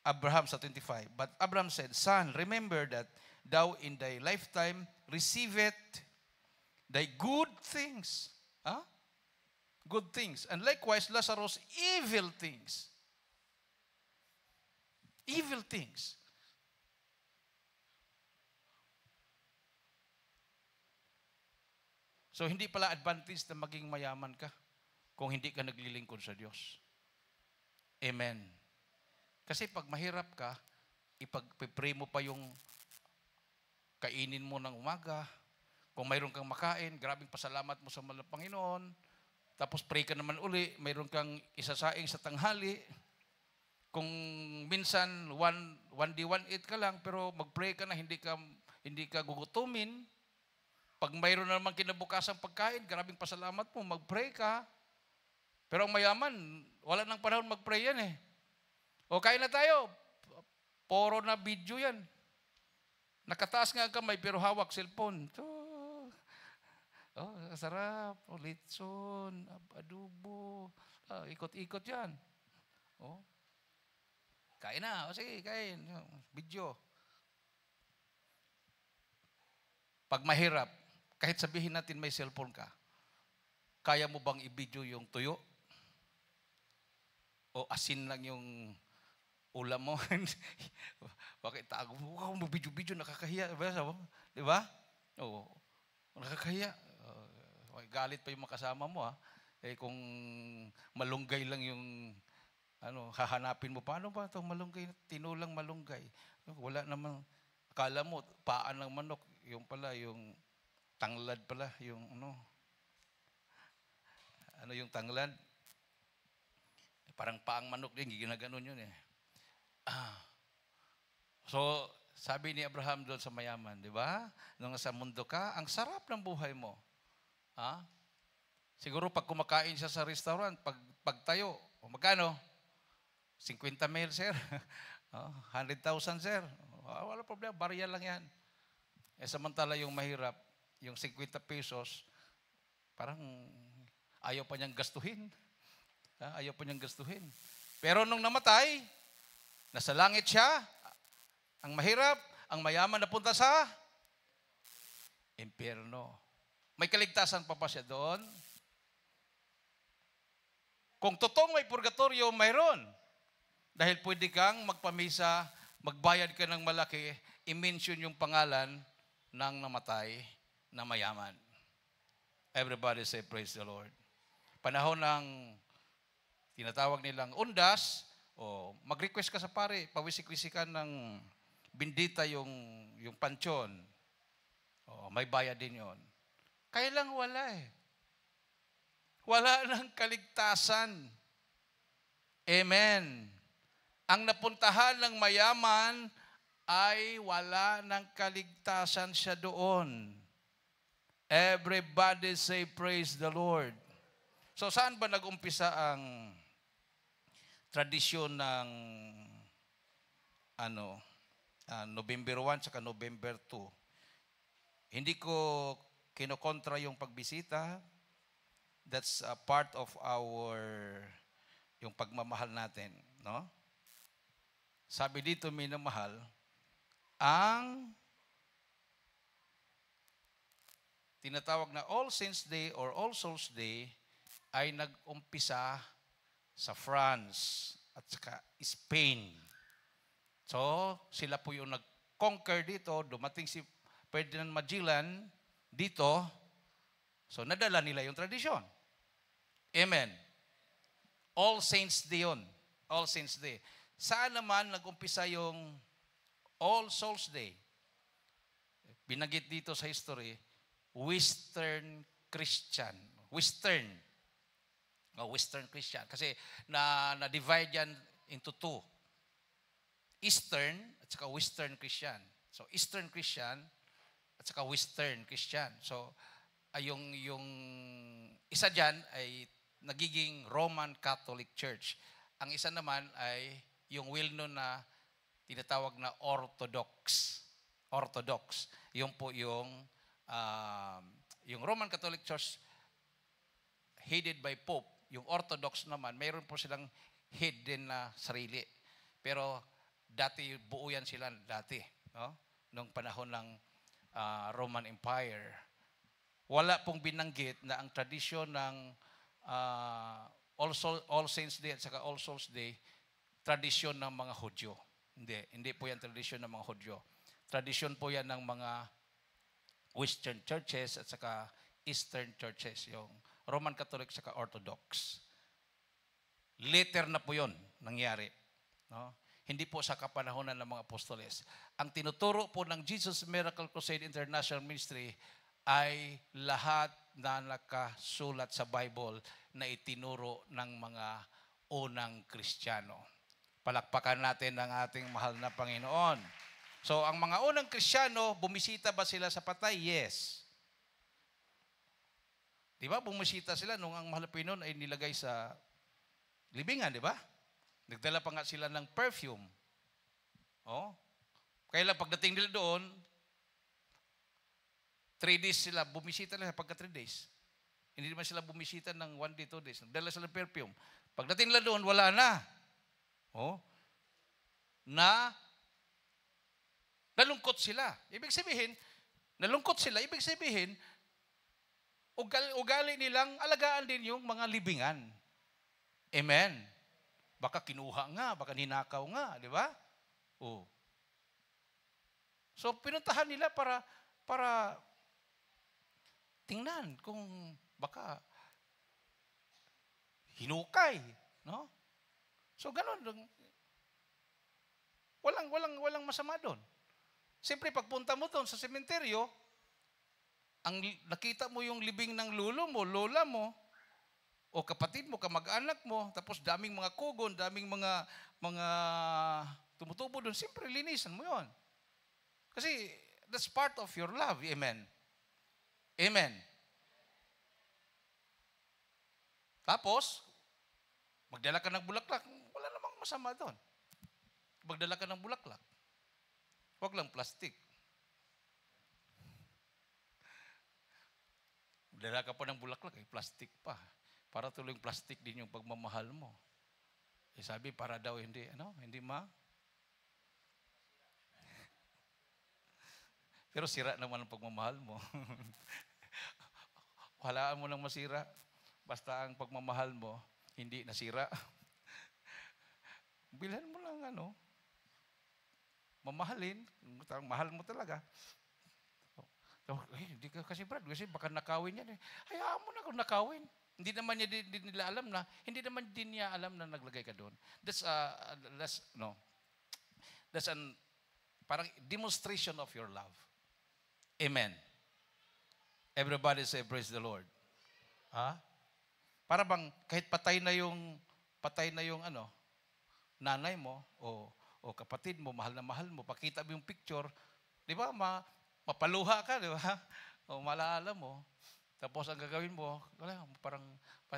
Abraham sa 25. But Abraham said, Son, remember that thou in thy lifetime receiveth thy good things. Huh? Good things. And likewise, Lazarus, evil things. Evil things. So, hindi pala advantage na maging mayaman ka kung hindi ka naglilingkod sa Diyos. Amen. Kasi pag mahirap ka, ipag-pray mo pa yung kainin mo ng umaga. Kung mayroon kang makain, grabing pasalamat mo sa Panginoon. Tapos pray ka naman uli, mayroon kang isasaing sa tanghali. Kung minsan, one day, one eat ka lang, pero mag-pray ka na, hindi ka gugutumin. Pag mayroon na naman kinabukasang pagkain, grabing pasalamat mo, mag-pray ka. Pero ang mayaman, wala nang panahon mag-pray yan eh. O kain na tayo, puro na video yan. Nakataas nga ang kamay, pero hawak cellphone. Sarap, litson, adobo, ikot-ikot yan. Kain na, sige, kain. Video. Pag mahirap, kahit sabihin natin may cellphone ka, kaya mo bang i-video yung tuyo? O asin lang yung ulam mo? Bakit tago mo? Huwag mo video-video, nakakahiya. Di ba? Oo. Nakakahiya. Galit pa yung makasama mo, ha? Kung malunggay lang yung hahanapin mo, paano ba ito malunggay? Tinulang malunggay. Wala naman. Akala mo, paan ng manok. Yung pala, yung tanglad pala. Yung yung tanglad? Parang paang manok din, ginaganon yun eh. So, sabi ni Abraham doon sa mayaman, di ba? Nung nasa mundo ka, ang sarap ng buhay mo. Siguro pag kumakain siya sa restaurant, pagtayo, magkano? 50,000, sir. 100,000, sir. Wala problema, barya lang yan. Samantala yung mahirap, yung 50 pesos, parang ayaw pa niyang gastuhin. Ayaw pa niyang gastuhin. Pero nung namatay, nasa langit siya, ang mahirap, ang mayaman napunta sa impyerno. May kaligtasan pa siya doon. Kung totoong may purgatorio, mayroon. Dahil pwede kang magpamisa, magbayad ka ng malaki, i-mention yung pangalan ng namatay na mayaman. Everybody say, praise the Lord. Panahon ng tinatawag nilang undas, mag-request ka sa pare, pawisik-wisikan ng bindita yung pansyon. May bayad din yon. Kaya lang wala eh. Wala nang kaligtasan. Amen. Ang napuntahan ng mayaman ay wala ng kaligtasan siya doon. Everybody say, praise the Lord. So saan ba nag-umpisa ang tradisyon ng November 1 saka November 2. Hindi ko kinokontra yung pagbisita. That's a part of yung pagmamahal natin, no? Sabi dito, minamahal, ang tinatawag na All Saints Day or All Souls Day ay nag-umpisa sa France at saka Spain. So, sila po yung nag-conquer dito. Dumating si Ferdinand Magellan dito. So, nadala nila yung tradisyon. Amen. All Saints Day yun. All Saints Day. Saan naman nag-umpisa yung All Souls Day? Binanggit dito sa history, Western Christian. Western Christian. Kasi na-divide yan into two. Eastern at saka Western Christian. So, Eastern Christian at saka Western Christian. So, yung isa dyan ay nagiging Roman Catholic Church. Ang isa naman ay yung well-known na tinatawag na Orthodox. Orthodox. Yung po yung Roman Catholic Church headed by Pope. Yung Orthodox naman, mayroon po silang head din na sarili. Pero dati, buo yan sila dati. No? Nung panahon ng Roman Empire. Wala pong binanggit na ang tradisyon ng All Saints Day at saka All Souls Day, tradisyon ng mga Hudyo. Hindi po yan tradisyon ng mga Hudyo. Tradisyon po yan ng mga Western churches at saka Eastern churches, yung Roman Catholic at saka Orthodox. Later na po yun nangyari. No? Hindi po sa kapanahonan ng mga apostoles. Ang tinuturo po ng Jesus Miracle Crusade International Ministry ay lahat na nakasulat sa Bible na itinuro ng mga unang Kristiyano. Palakpakan natin ang ating mahal na Panginoon. So, ang mga unang Kristiyano, bumisita ba sila sa patay? Yes. Di ba? Bumisita sila nung ang mahal na Panginoon ay nilagay sa libingan, di ba? Nagdala pa nga sila ng perfume. Oh. Kaya lang pagdating nila doon, 3 days sila, bumisita nila pagka 3 days. Hindi naman sila bumisita ng 1 day, 2 days. Nagdala sila ng perfume. Pagdating nila doon, wala na. Oh. Nalungkot sila. Ibig sabihin, ugali nilang alagaan din yung mga libingan. Amen. Baka kinuha nga, baka ninakaw nga, di ba? Oh. So, pinuntahan nila para tingnan kung baka hinukay, no? So, ganun. Walang masama doon. Siyempre, pagpunta mo doon sa sementeryo, ang nakita mo yung libing ng lolo mo, lola mo, o kapatid mo, kamag-anak mo, tapos daming mga kugon, daming mga tumutubo doon, siyempre linisan mo yon. Kasi that's part of your love. Amen. Amen. Tapos, magdala ka ng bulaklak, wala namang masama doon. Magdala ka ng bulaklak. Huwag lang plastic. Magdala ka pa ng bulaklak, plastic pa. Para tuloy yung plastic din yung pagmamahal mo. Sabi, para daw hindi Pero sira naman ang pagmamahal mo. Walaan mo nang masira. Basta ang pagmamahal mo, hindi nasira. Bilhan mo lang mamahalin. Mahal mo talaga. Hindi ka kasi Brad, kasi baka nakawin yan. Hayaan mo na kung nakawin. Hindi naman nila alam na, hindi naman din niya alam na naglagay ka doon. That's an parang demonstration of your love. Amen. Everybody say praise the Lord. Ha? Para bang kahit patay na yung nanay mo o kapatid mo, mahal mo, pakita mo yung picture, di ba? Mapaluha ka, di ba? O malaala mo. Tapos ang gagawin mo, parang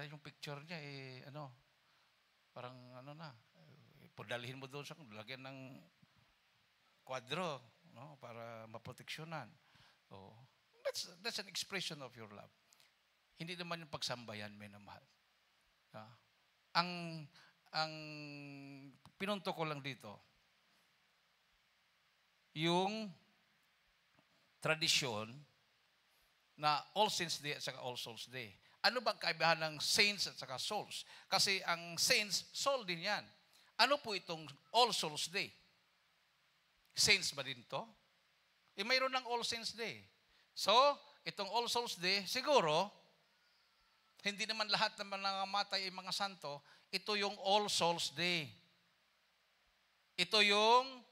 yung picture niya, padalhin mo doon sa lagyan ng kwadro, no? Para maproteksyonan. Oh, that's an expression of your love. Hindi naman yung pagsambayan, minamahal. Ang pinunto ko lang dito, yung tradisyon na All Saints Day at saka All Souls Day. Ano bang kaibahan ng saints at saka souls? Kasi ang saints, soul din yan. Ano po itong All Souls Day? Saints ba din to? Mayroon ng All Saints Day. So, itong All Souls Day, siguro, hindi naman lahat ng nangamatay ay mga santo, ito yung All Souls Day. Ito yung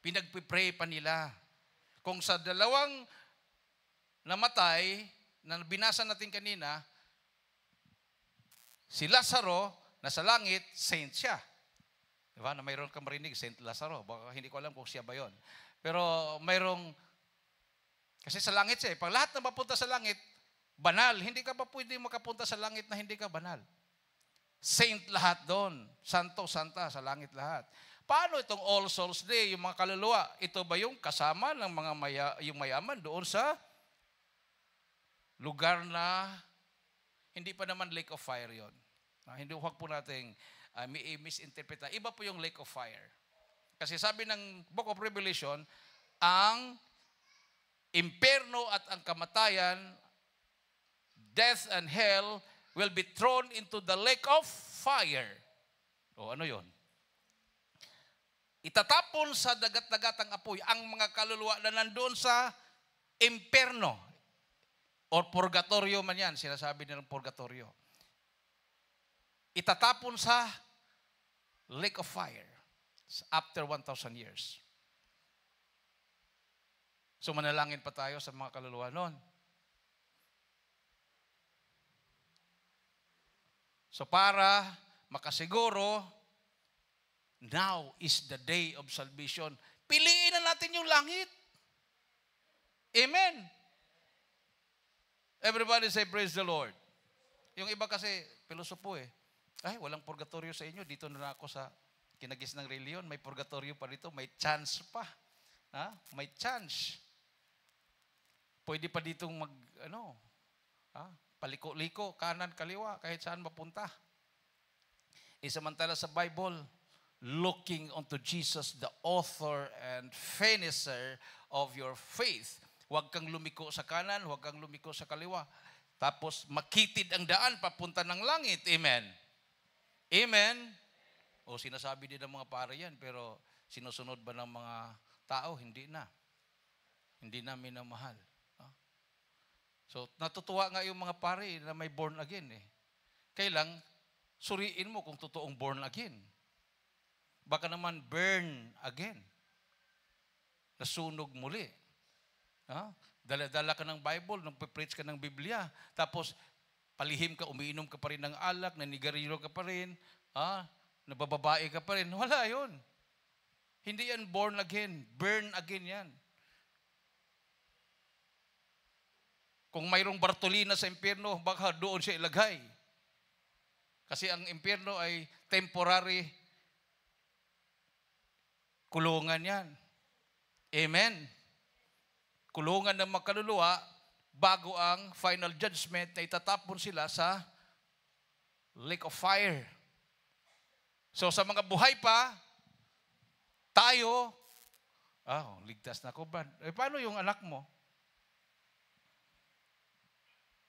pinagpipray pa nila. Kung sa dalawang namatay, na binasa natin kanina, si Lazaro, nasa langit, saint siya. Diba? Na mayroon kang marinig, Saint Lazaro. Baka hindi ko alam kung siya ba yon. Pero mayroong, kasi sa langit siya. Pag lahat na mapunta sa langit, banal. Hindi ka pa pwede makapunta sa langit na hindi ka banal. Saint lahat doon. Santo, santa, sa langit lahat. Paano itong All Souls Day, yung mga kaluluwa? Ito ba yung kasama ng mga yung mayaman doon sa lugar na hindi pa naman lake of fire yon? Hindi, huwag po natin misinterpreta. Iba po yung lake of fire. Kasi sabi ng Book of Revelation, ang impyerno at ang kamatayan, death and hell, will be thrown into the lake of fire. O ano yon? Itatapon sa dagat-dagatang apoy ang mga kaluluwa na nandoon sa impyerno or purgatorio man yan, sinasabi nilang purgatorio. Itatapon sa lake of fire after 1,000 years. So manalangin pa tayo sa mga kaluluwa noon. So para makasiguro, now is the day of salvation. Piliin na natin yung langit. Amen. Everybody say, praise the Lord. Yung iba kasi, pilosopo ay, walang purgatorio sa inyo. Dito na ako sa kinagis ng reliyon. May purgatorio pa dito. May chance pa. May chance. Pwede pa ditong paliko-liko, kanan, kaliwa, kahit saan mapunta. Samantala sa Bible, looking unto Jesus, the author and finisher of your faith. Huwag kang lumiko sa kanan, huwag kang lumiko sa kaliwa. Tapos makitid ang daan papunta ng langit. Amen. Amen. O sinasabi din ng mga pare yan, pero sinusunod ba ng mga tao? Hindi na. Hindi na minamahal. So natutuwa nga yung mga pare na may born again Kailang suriin mo kung totoong born again. Baka naman burn again. Nasunog muli. Dala-dala ka ng Bible, nagpe-preach ka ng Biblia, tapos palihim ka, umiinom ka pa rin ng alak, nanigarilyo ka pa rin, nabababae ka pa rin. Wala yun. Hindi yan born again. Burn again yan. Kung mayroong Bartolina sa impyerno, baka doon siya ilagay. Kasi ang impyerno ay temporary kulungan yan. Amen. Kulungan ng mga kaluluwa bago ang final judgment na itatapon sila sa lake of fire. So sa mga buhay pa, tayo, ligtas na ko ba? Paano yung anak mo?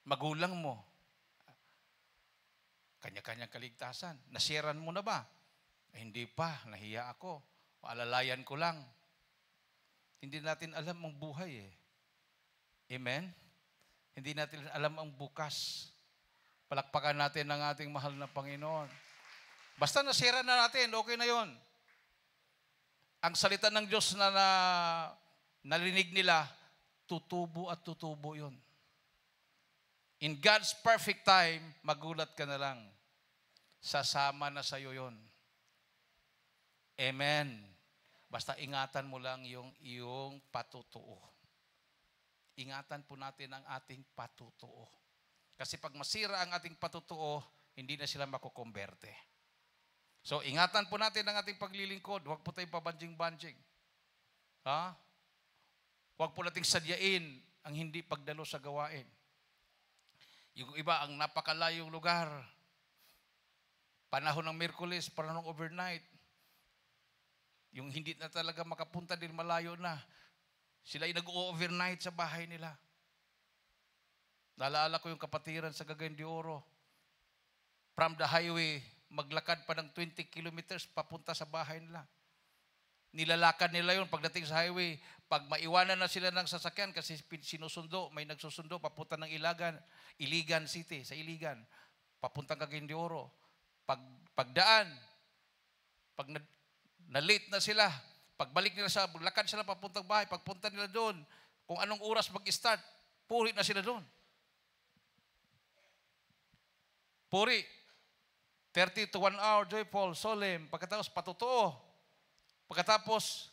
Magulang mo? Kanya-kanyang kaligtasan. Nasiran mo na ba? Hindi pa, nahiya ako. Alalayan ko lang. Hindi natin alam ang buhay Amen? Hindi natin alam ang bukas. Palakpakan natin ang ating mahal na Panginoon. Basta nasira na natin, okay na yon. Ang salita ng Diyos na narinig nila, tutubo at tutubo yon. In God's perfect time, magulat ka na lang. Sasama na sa'yo yon. Amen. Basta ingatan mo lang yung iyong patutuo. Ingatan po natin ang ating patutuo. Kasi pag masira ang ating patutuo, hindi na sila makukumberte. So, ingatan po natin ang ating paglilingkod. Huwag po tayong pabanjing-banjing. Ha? Huwag po nating sadyain ang hindi pagdalo sa gawain. Yung iba, ang napakalayong lugar. Panahon ng Miyerkules, panahon ng overnight. Yung hindi na talaga makapunta din malayo na. Sila ay nag-overnight sa bahay nila. Naalala ko yung kapatiran sa Cagayan de Oro. From the highway, maglakad pa ng 20 kilometers papunta sa bahay nila. Nilalakad nila yun pagdating sa highway. Pag maiwanan na sila ng sasakyan kasi sinusundo, may nagsusundo papunta ng Iligan City, sa Iligan. Papuntang Cagayan de Oro. Pagdaan, pag na-late na sila, pagbalik nila sa, lakad sila papuntang bahay, pagpunta nila doon, kung anong oras mag-start, puri na sila doon. Puri. 30 to 1 hour, joyful, solemn. Pagkatapos, patutuo. Pagkatapos,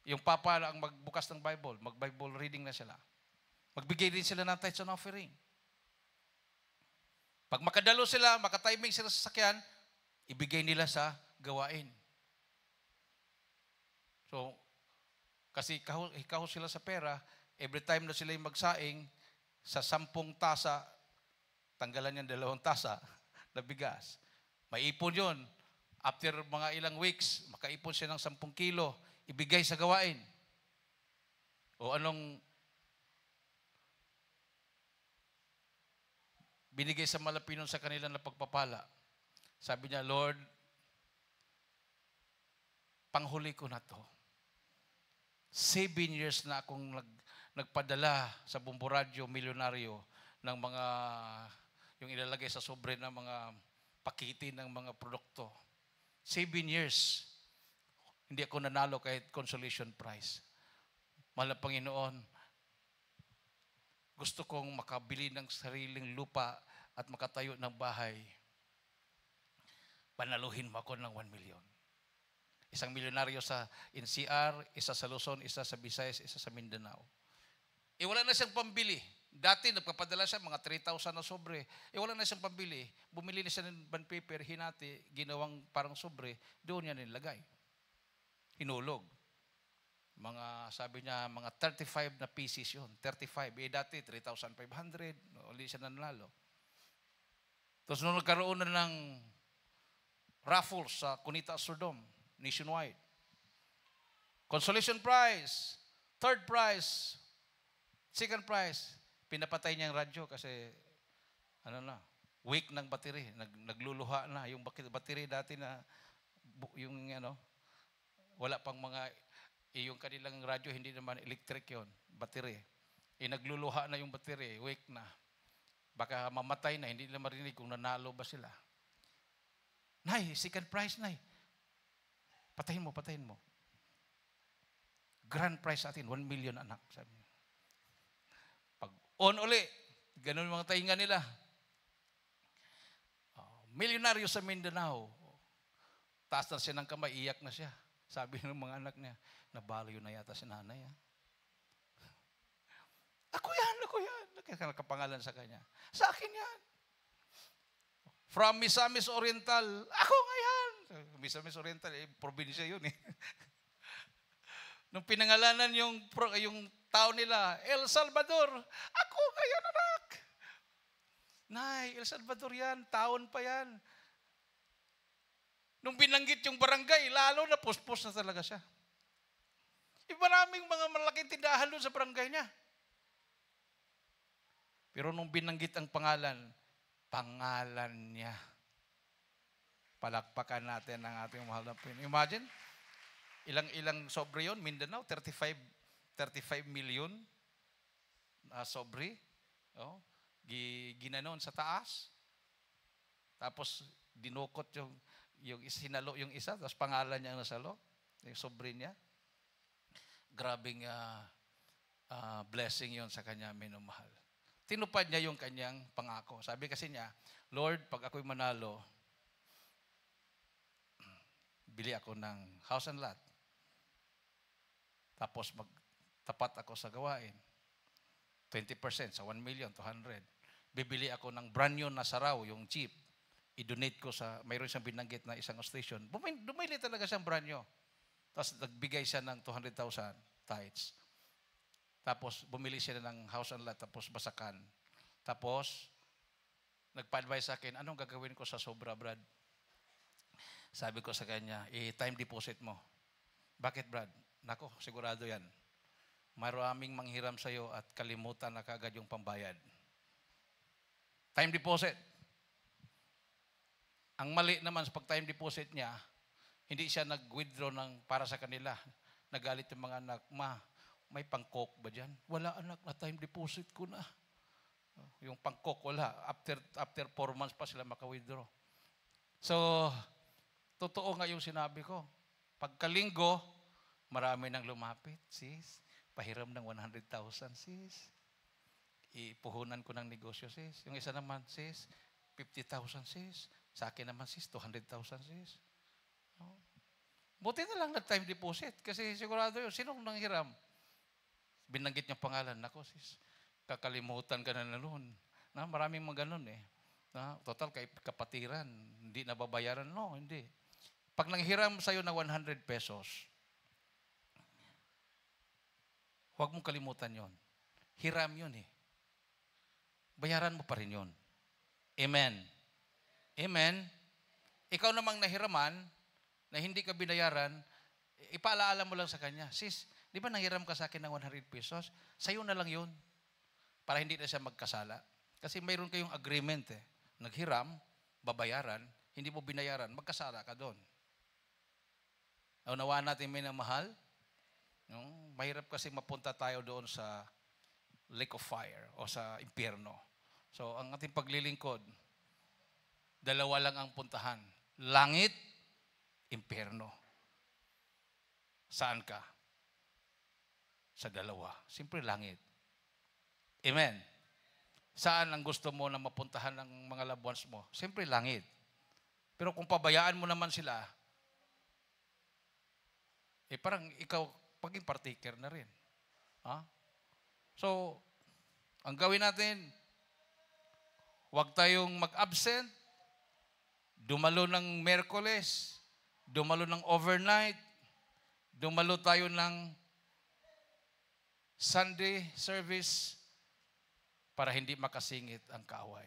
yung papa ang magbukas ng Bible, mag-Bible reading na sila. Magbigay din sila ng tithes and offering. Pag makadalo sila, makatiming sila sa sakyan, ibigay nila sa gawain. So, kasi ikaw sila sa pera, every time na sila yung magsaing, sa 10 tasa, tanggalan yung 2 tasa na bigas. Maipon yun. After mga ilang weeks, makaipon siya ng 10 kilo, ibigay sa gawain. O anong binigay sa malapinon sa kanila na pagpapala. Sabi niya, Lord, panghuli ko na to. 7 years na akong nagpadala sa Bumburadyo Milyonaryo ng mga, yung ilalagay sa sobre ng mga pakitin ng mga produkto. 7 years, hindi ako nanalo kahit consolation prize. Mahal na Panginoon, gusto kong makabili ng sariling lupa at makatayo ng bahay. Panaluhin mo ako ng 1 million. Isang milyonaryo sa NCR, isa sa Luzon, isa sa Visayas, isa sa Mindanao. Wala na siyang pambili. Dati nagpapadala siya mga 3,000 na sobre. Wala na siyang pambili. Bumili na siya ng bond paper, hinati, ginawang parang sobre, doon niya nilagay. Hinulog. Sabi niya, mga 35 na pieces yun. 35. Dati 3,500. Uli siya nanalo. Tapos nung nagkaroon na ng raffles sa Cunita Surdom, nationwide. Consolation prize, third prize, second prize. Pinapatay niya ang radyo kasi weak ng battery, nagluluha na yung battery dati na yung wala pang mga yung kanilang radyo hindi naman electric yon, battery. Nagluluha na yung battery, weak na. Baka mamatay na, hindi nila marinig kung nanalo ba sila. Nay, second prize, nay. Patayin mo. Grand prize sa atin, 1 million anak. Sabi niya. Pag on uli, ganun mga tainga nila. Milyonaryo sa Mindanao. Taas na siya ng kamay, iyak na siya. Sabi ng mga anak niya, nabalayo na yata si nanay. Ako yan. Nakapangalan sa kanya. Sa akin yan. From Misamis Oriental, ako nga yan. Misamis Oriental, probinsya yun eh. Nung pinangalanan yung tao nila, El Salvador, ako nga yan anak. Nay, El Salvador yan, taon pa yan. Nung binanggit yung barangay, lalo na puspos na talaga siya. Maraming mga malaking tindahan doon sa barangay niya. Pero nung binanggit ang pangalan niya. Palakpakan natin ang ating mahal na Panginoon. Imagine, ilang sobre yun, Mindanao, 35 million sobre. Ginanon sa taas. Tapos, dinukot yung sinalo yung isa, tapos pangalan niya ang nasalo, yung sobre niya. Grabing blessing yon sa kanya, minumahal. Tinupad niya yung kanyang pangako. Sabi kasi niya, Lord, pag ako'y manalo, bili ako ng house and lot. Tapos magtapat ako sa gawain. 20% sa 1,200,000. Bibili ako ng brand new na saraw, yung Jeep. i-donate ko sa, mayroon siyang binanggit na isang station. Dumili talaga siyang brand new. Tapos nagbigay siya ng 200,000 tithes. Tapos bumili siya ng house and lot, tapos basakan. Tapos, nagpa-advise sa akin, anong gagawin ko sa sobra, Brad? Sabi ko sa kanya, time deposit mo. Bakit, Brad? Nako, sigurado yan. Maraming manghiram sa'yo at kalimutan na kaagad yung pambayad. Time deposit. Ang mali naman sa pag-time deposit niya, hindi siya nag-withdraw para sa kanila. Nagalit yung mga anak, ma, may pangkok ba dyan? Wala anak, na time deposit ko na. Yung pangkok, wala. After 4 months pa sila maka-withdraw. So, totoo nga yung sinabi ko. Pagkalinggo, marami nang lumapit. Sis, pahiram ng 100,000, sis. Ipuhunan ko ng negosyo, sis. Yung isa naman, sis, 50,000, sis. Sa akin naman, sis, 200,000, sis. Buti na lang nag-time deposit. Kasi sigurado yun, sinong nanghiram? Binanggit niya pangalan. Nako, sis, kakalimutan ka na noon. Maraming mga ganun eh. Total, kapatiran. Hindi nababayaran. No, hindi. Pag nanghiram sa'yo ng 100 pesos, huwag mong kalimutan yon. Hiram yun eh. Bayaran mo pa rin yun. Amen. Amen. Ikaw namang nahiraman, na hindi ka binayaran, ipaalaala mo lang sa kanya, sis, di ba nanghiram ka sa akin ng 100 pesos? Sa'yo na lang yun. Para hindi na siya magkasala. Kasi mayroon kayong agreement eh. Naghiram, babayaran, hindi mo binayaran, magkasala ka doon. Naunawaan natin may mahal. Mahirap kasi mapunta tayo doon sa lake of fire o sa impyerno. So, ang ating paglilingkod, dalawa lang ang puntahan. Langit, impyerno. Saan ka? Sa dalawa. Siyempre, langit. Amen. Saan ang gusto mo na mapuntahan ng mga loved ones mo? Siyempre, langit. Pero kung pabayaan mo naman sila, parang ikaw, paging partaker na rin. So, ang gawin natin, huwag tayong mag-absent, dumalo ng Miyerkules, dumalo ng overnight, dumalo tayo ng Sunday service para hindi makasingit ang kaaway.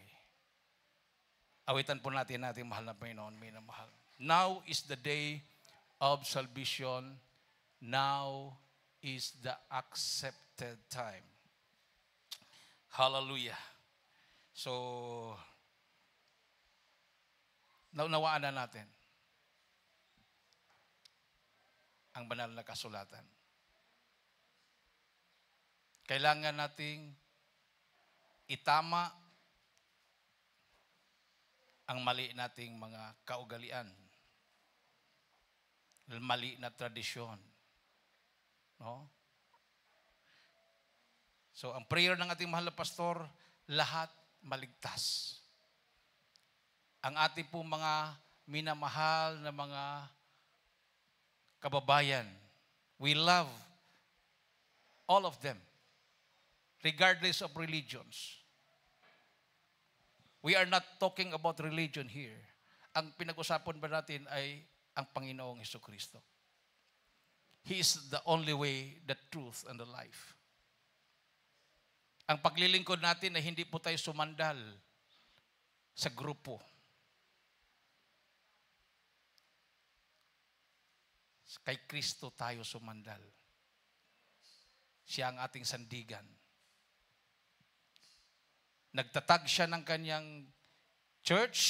Awitan po natin mahal na Panginoon, minamahal. Now is the day of salvation. Now is the accepted time. Hallelujah. So, naunawaan na natin ang banal na kasulatan. Kailangan nating itama ang mali nating mga kaugalian, mali na tradisyon. No? So, ang prayer ng ating mahal na pastor, lahat maligtas. Ang ating pong mga minamahal na mga kababayan, we love all of them, regardless of religions. We are not talking about religion here. Ang pinag-usapan ba natin ay ang Panginoong Hesukristo. He is the only way, the truth, and the life. Ang paglilingkod natin ay hindi po tayo sumandal sa grupo. Kay Kristo tayo sumandal. Siya ang ating sandigan. Nagtatag siya ng kanyang church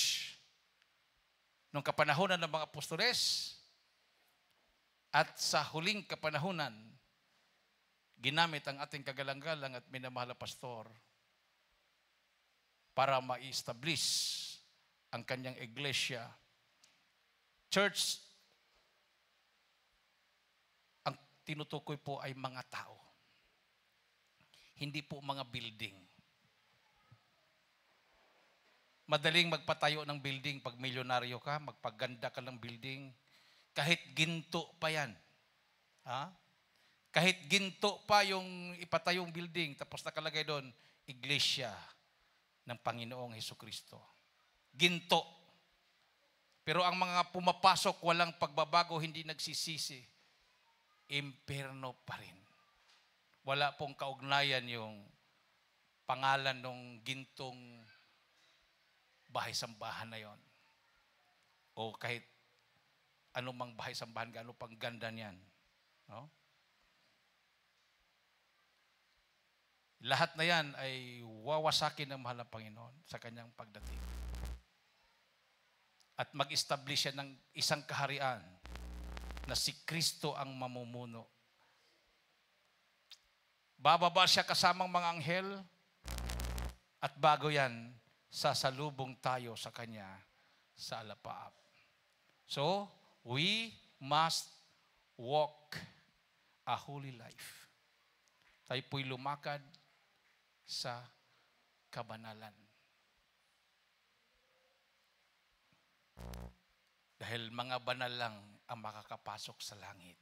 nung kapanahunan ng mga apostoles at sa huling kapanahunan, ginamit ang ating kagalang-galang at minamahal na pastor para ma-establish ang kanyang iglesia. Church, ang tinutukoy po ay mga tao. Hindi po mga building. Madaling magpatayo ng building pag milyonaryo ka, magpaganda ka ng building. Kahit ginto pa yan. Kahit ginto pa yung ipatayong building, tapos nakalagay doon, Iglesia ng Panginoong Hesukristo. Ginto. Pero ang mga pumapasok, walang pagbabago, hindi nagsisisi, impyerno pa rin. Wala pong kaugnayan yung pangalan ng gintong bahay-sambahan na yon. O kahit anumang bahay-sambahan, gaano pang ganda niyan. No? Lahat na yan ay wawasakin ng mahal na Panginoon sa kanyang pagdating. At mag-establish siya ng isang kaharian na si Kristo ang mamumuno. Bababa siya kasamang mga anghel at bago yan, sasalubong tayo sa kanya sa alapaap. So, we must walk a holy life. Tayo po'y lumakad sa kabanalan. Dahil mga banal lang ang makakapasok sa langit.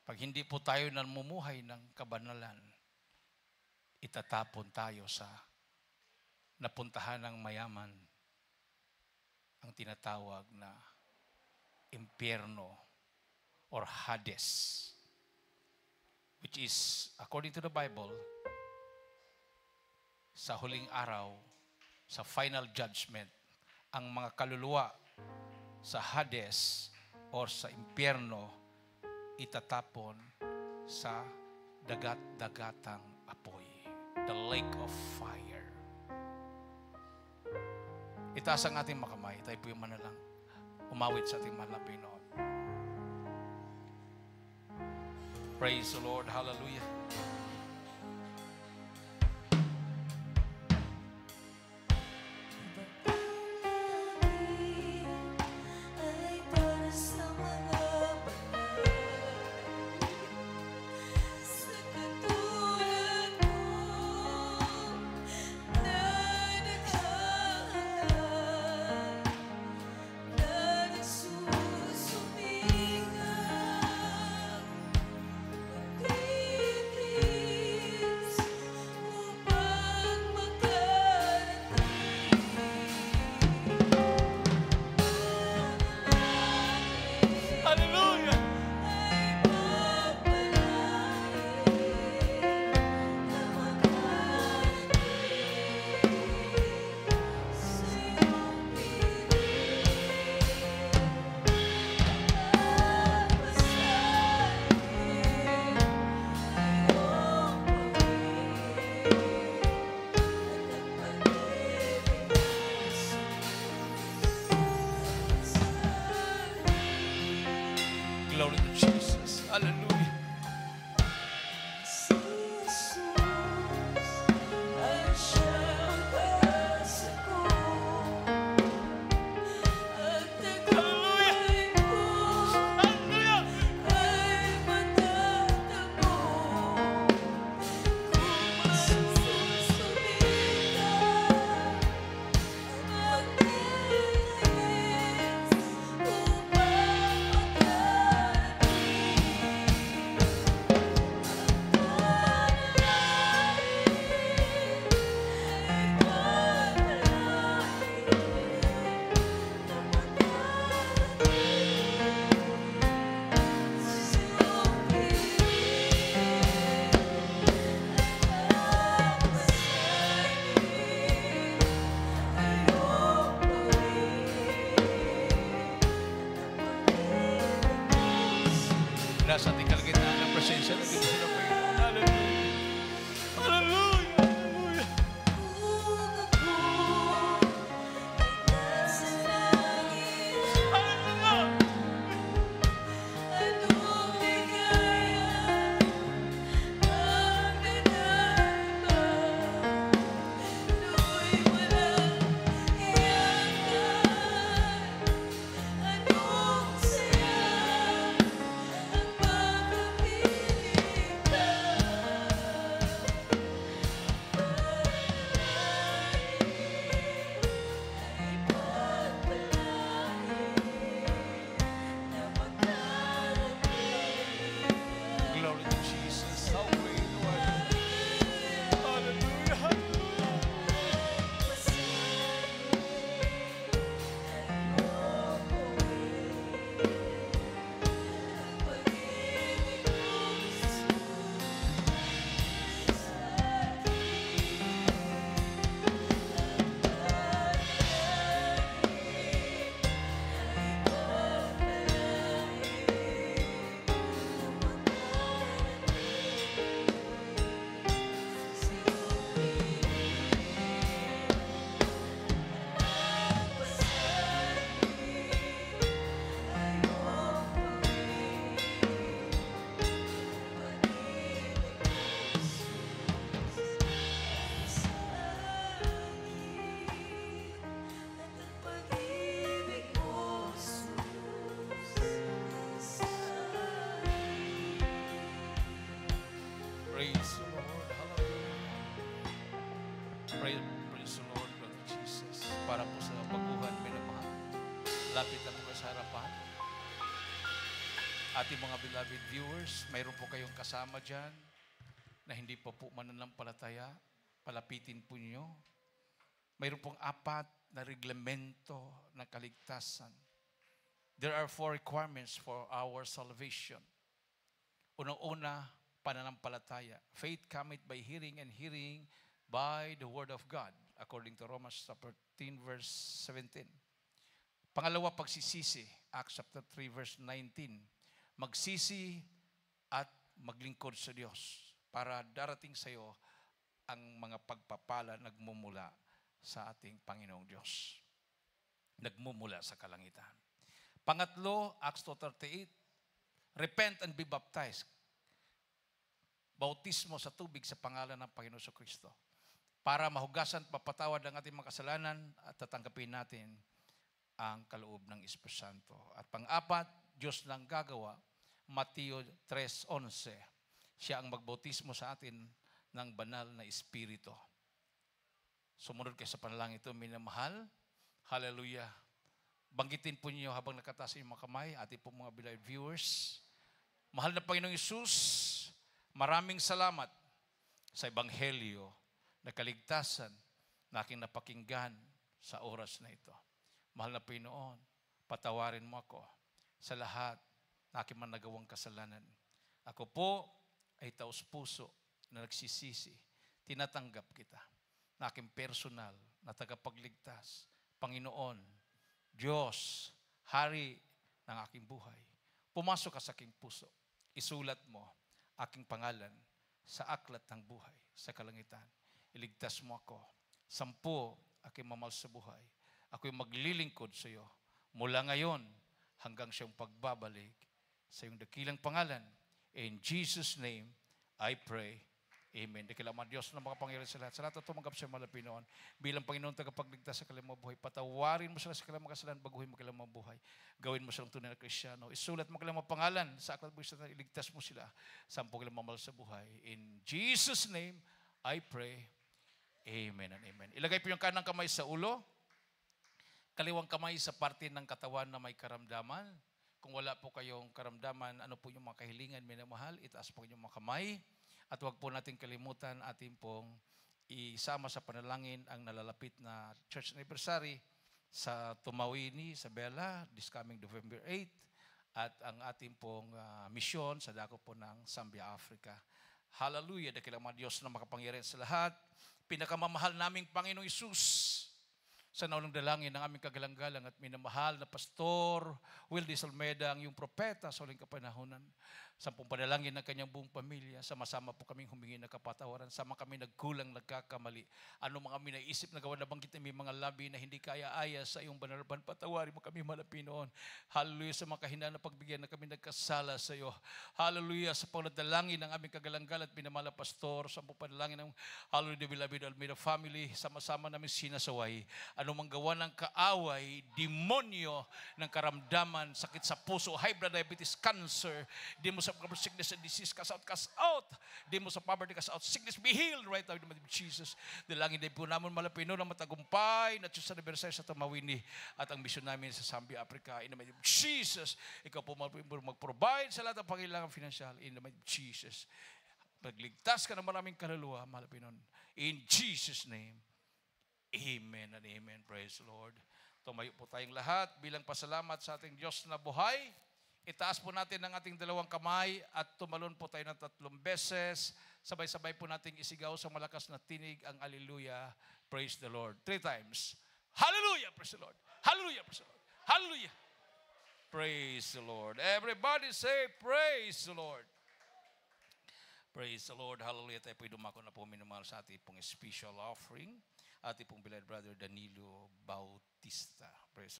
Pag hindi po tayo namumuhay ng kabanalan, itatapon tayo sa napuntahan ng mayaman, ang tinatawag na impyerno or Hades, which is, according to the Bible, sa huling araw, sa final judgment, ang mga kaluluwa sa Hades or sa impyerno itatapon sa dagat-dagatang apoy, the lake of fire. Itaas ang ating makamay, tayo po yung manalang umawit sa ating mahal na Panginoon. Praise the Lord. Hallelujah. Glory to Jesus. Hallelujah. Nasa ating kalagitnaan ng presensya ng Diyos na Panginoon. Hallelujah. Hallelujah. Hallelujah. Praise the Lord, Brother Jesus. Para po sa baguhan, minamahal. Lapit na po kayo sa harapan. Ating mga beloved viewers, mayroon po kayong kasama dyan na hindi pa po mananampalataya. Palapitin po niyo. Mayroon pong 4 na reglamento ng kaligtasan. There are 4 requirements for our salvation. Unang-una, pananampalataya. Faith cometh by hearing, and hearing by the word of God, according to Romans chapter 13, verse 17. Pangalawa, pagsisisi. Acts chapter 3, verse 19. Magsisi at maglingkod sa Diyos para darating sa iyo ang mga pagpapala nagmumula sa ating Panginoong Diyos. Nagmumula sa kalangitan. Pangatlo, Acts 2:38. Repent and be baptized. Bautismo sa tubig sa pangalan ng Panginoon Kristo. Para mahugasan at mapatawad ang ating mga kasalanan at tatanggapin natin ang kaloob ng Espiritu Santo. At pang-apat, Diyos lang gagawa. Mateo 3:11. Siya ang magbautismo sa atin ng banal na Espiritu. Sumunod kayo sa panalangin ito, minamahal. Hallelujah. Banggitin po niyo habang nakataas yung mga kamay, ating po mga beloved viewers. Mahal na Panginoong Hesus, maraming salamat sa Ebanghelyo na kaligtasan na aking napakinggan sa oras na ito. Mahal na Panginoon, patawarin mo ako sa lahat na aking managawang kasalanan. Ako po ay taos-puso na nagsisisi. Tinatanggap kita na aking personal na tagapagligtas. Panginoon, Diyos, Hari ng aking buhay. Pumasok ka sa aking puso. Isulat mo aking pangalan sa aklat ng buhay, sa kalangitan. Iligtas mo ako. 10, aking mamahal sa buhay. Ako'y maglilingkod sa iyo mula ngayon hanggang siyang pagbabalik sa iyong dakilang pangalan. In Jesus' name, I pray. Amen. Dakilang Diyos na makapangyarihan sa lahat. Sa lahat na tumanggap sa mga Pinoon, bilang Panginoon tagapagligtas sa kanilang buhay, patawarin mo sila sa kanilang kasalanan, baguhin mo kanilang buhay. Gawin mo silang tunay na Kristiyano. Isulat mo kanilang pangalan sa aklat buhay sa tayo. Iligtas mo sila sa kanilang mamahal sa buhay. In Jesus' name, I pray. Amen and amen. Ilagay po yung kanang kamay sa ulo. Kaliwang kamay sa parte ng katawan na may karamdaman. Kung wala po kayong karamdaman, ano po yung mga kahilingan, minamahal, itaas po yung mga kamay. At huwag po natin kalimutan ating pong isama sa panalangin ang nalalapit na church anniversary sa Tumawini, sa Bella, this coming November 8. At ang ating pong misyon sa dako po ng Zambia, Africa. Hallelujah! Dakilang mga Diyos na makapangyarihan sa lahat. Pinakamamahal naming Panginoong Hesus, sa naunang dalangin ng aming kagalang-galang at minamahal na Pastor Wildy Salmeda, ang iyong propeta sa uling kapanahunan. Sampung panalangin ng kanyang buong pamilya. Sama-sama po kaming humingi ng kapatawaran. Sama kami nagkulang, nagkakamali. Ano mga kami naisip na gawa na banggit na may mga labi na hindi kaya-aya sa iyong banaraban. Patawarin mo kami malapin noon. Hallelujah sa mga kahinaan na pagbigyan na kami nagkasala sa iyo. Hallelujah sa panadalangin ng aming kagalang-galang at minamahal na Pastor. Sampung panalangin ng Hallelujah Beloved Almeida family. Sama-sama namin sinasaway. Ano mang gawa ng kaaway, demonyo ng karamdaman, sakit sa puso, high blood diabetes, cancer, di mo sa sickness and disease, cast out. Di mo sa poverty, cast out. Sickness, be healed right now in the name of Jesus. Dalangin din po namin malapino ng matagumpay na Diyos sa anibersaryo sa Tumawini at ang mission namin sa Zambia, Africa. In the name of Jesus, ikaw po mag-provide sa lahat ng pangailangan financial. In the name of Jesus. Pagligtas ka ng maraming kaluluwa, malapinon. In Jesus' name, amen and amen. Praise the Lord. Tumayo po tayong lahat bilang pasalamat sa ating Diyos na buhay. Itaas po natin ang ating dalawang kamay at tumalon po tayo ng 3 beses. Sabay-sabay po nating isigaw sa malakas na tinig ang Hallelujah. Praise the Lord. 3 times. Hallelujah. Praise the Lord. Hallelujah. Praise the Lord. Hallelujah. Praise the Lord. Everybody say, praise the Lord. Praise the Lord. Hallelujah. Tayo po'y dumako na po minumahal sa ating pong special offering. Ating pong beloved brother Danilo Bautista. Praise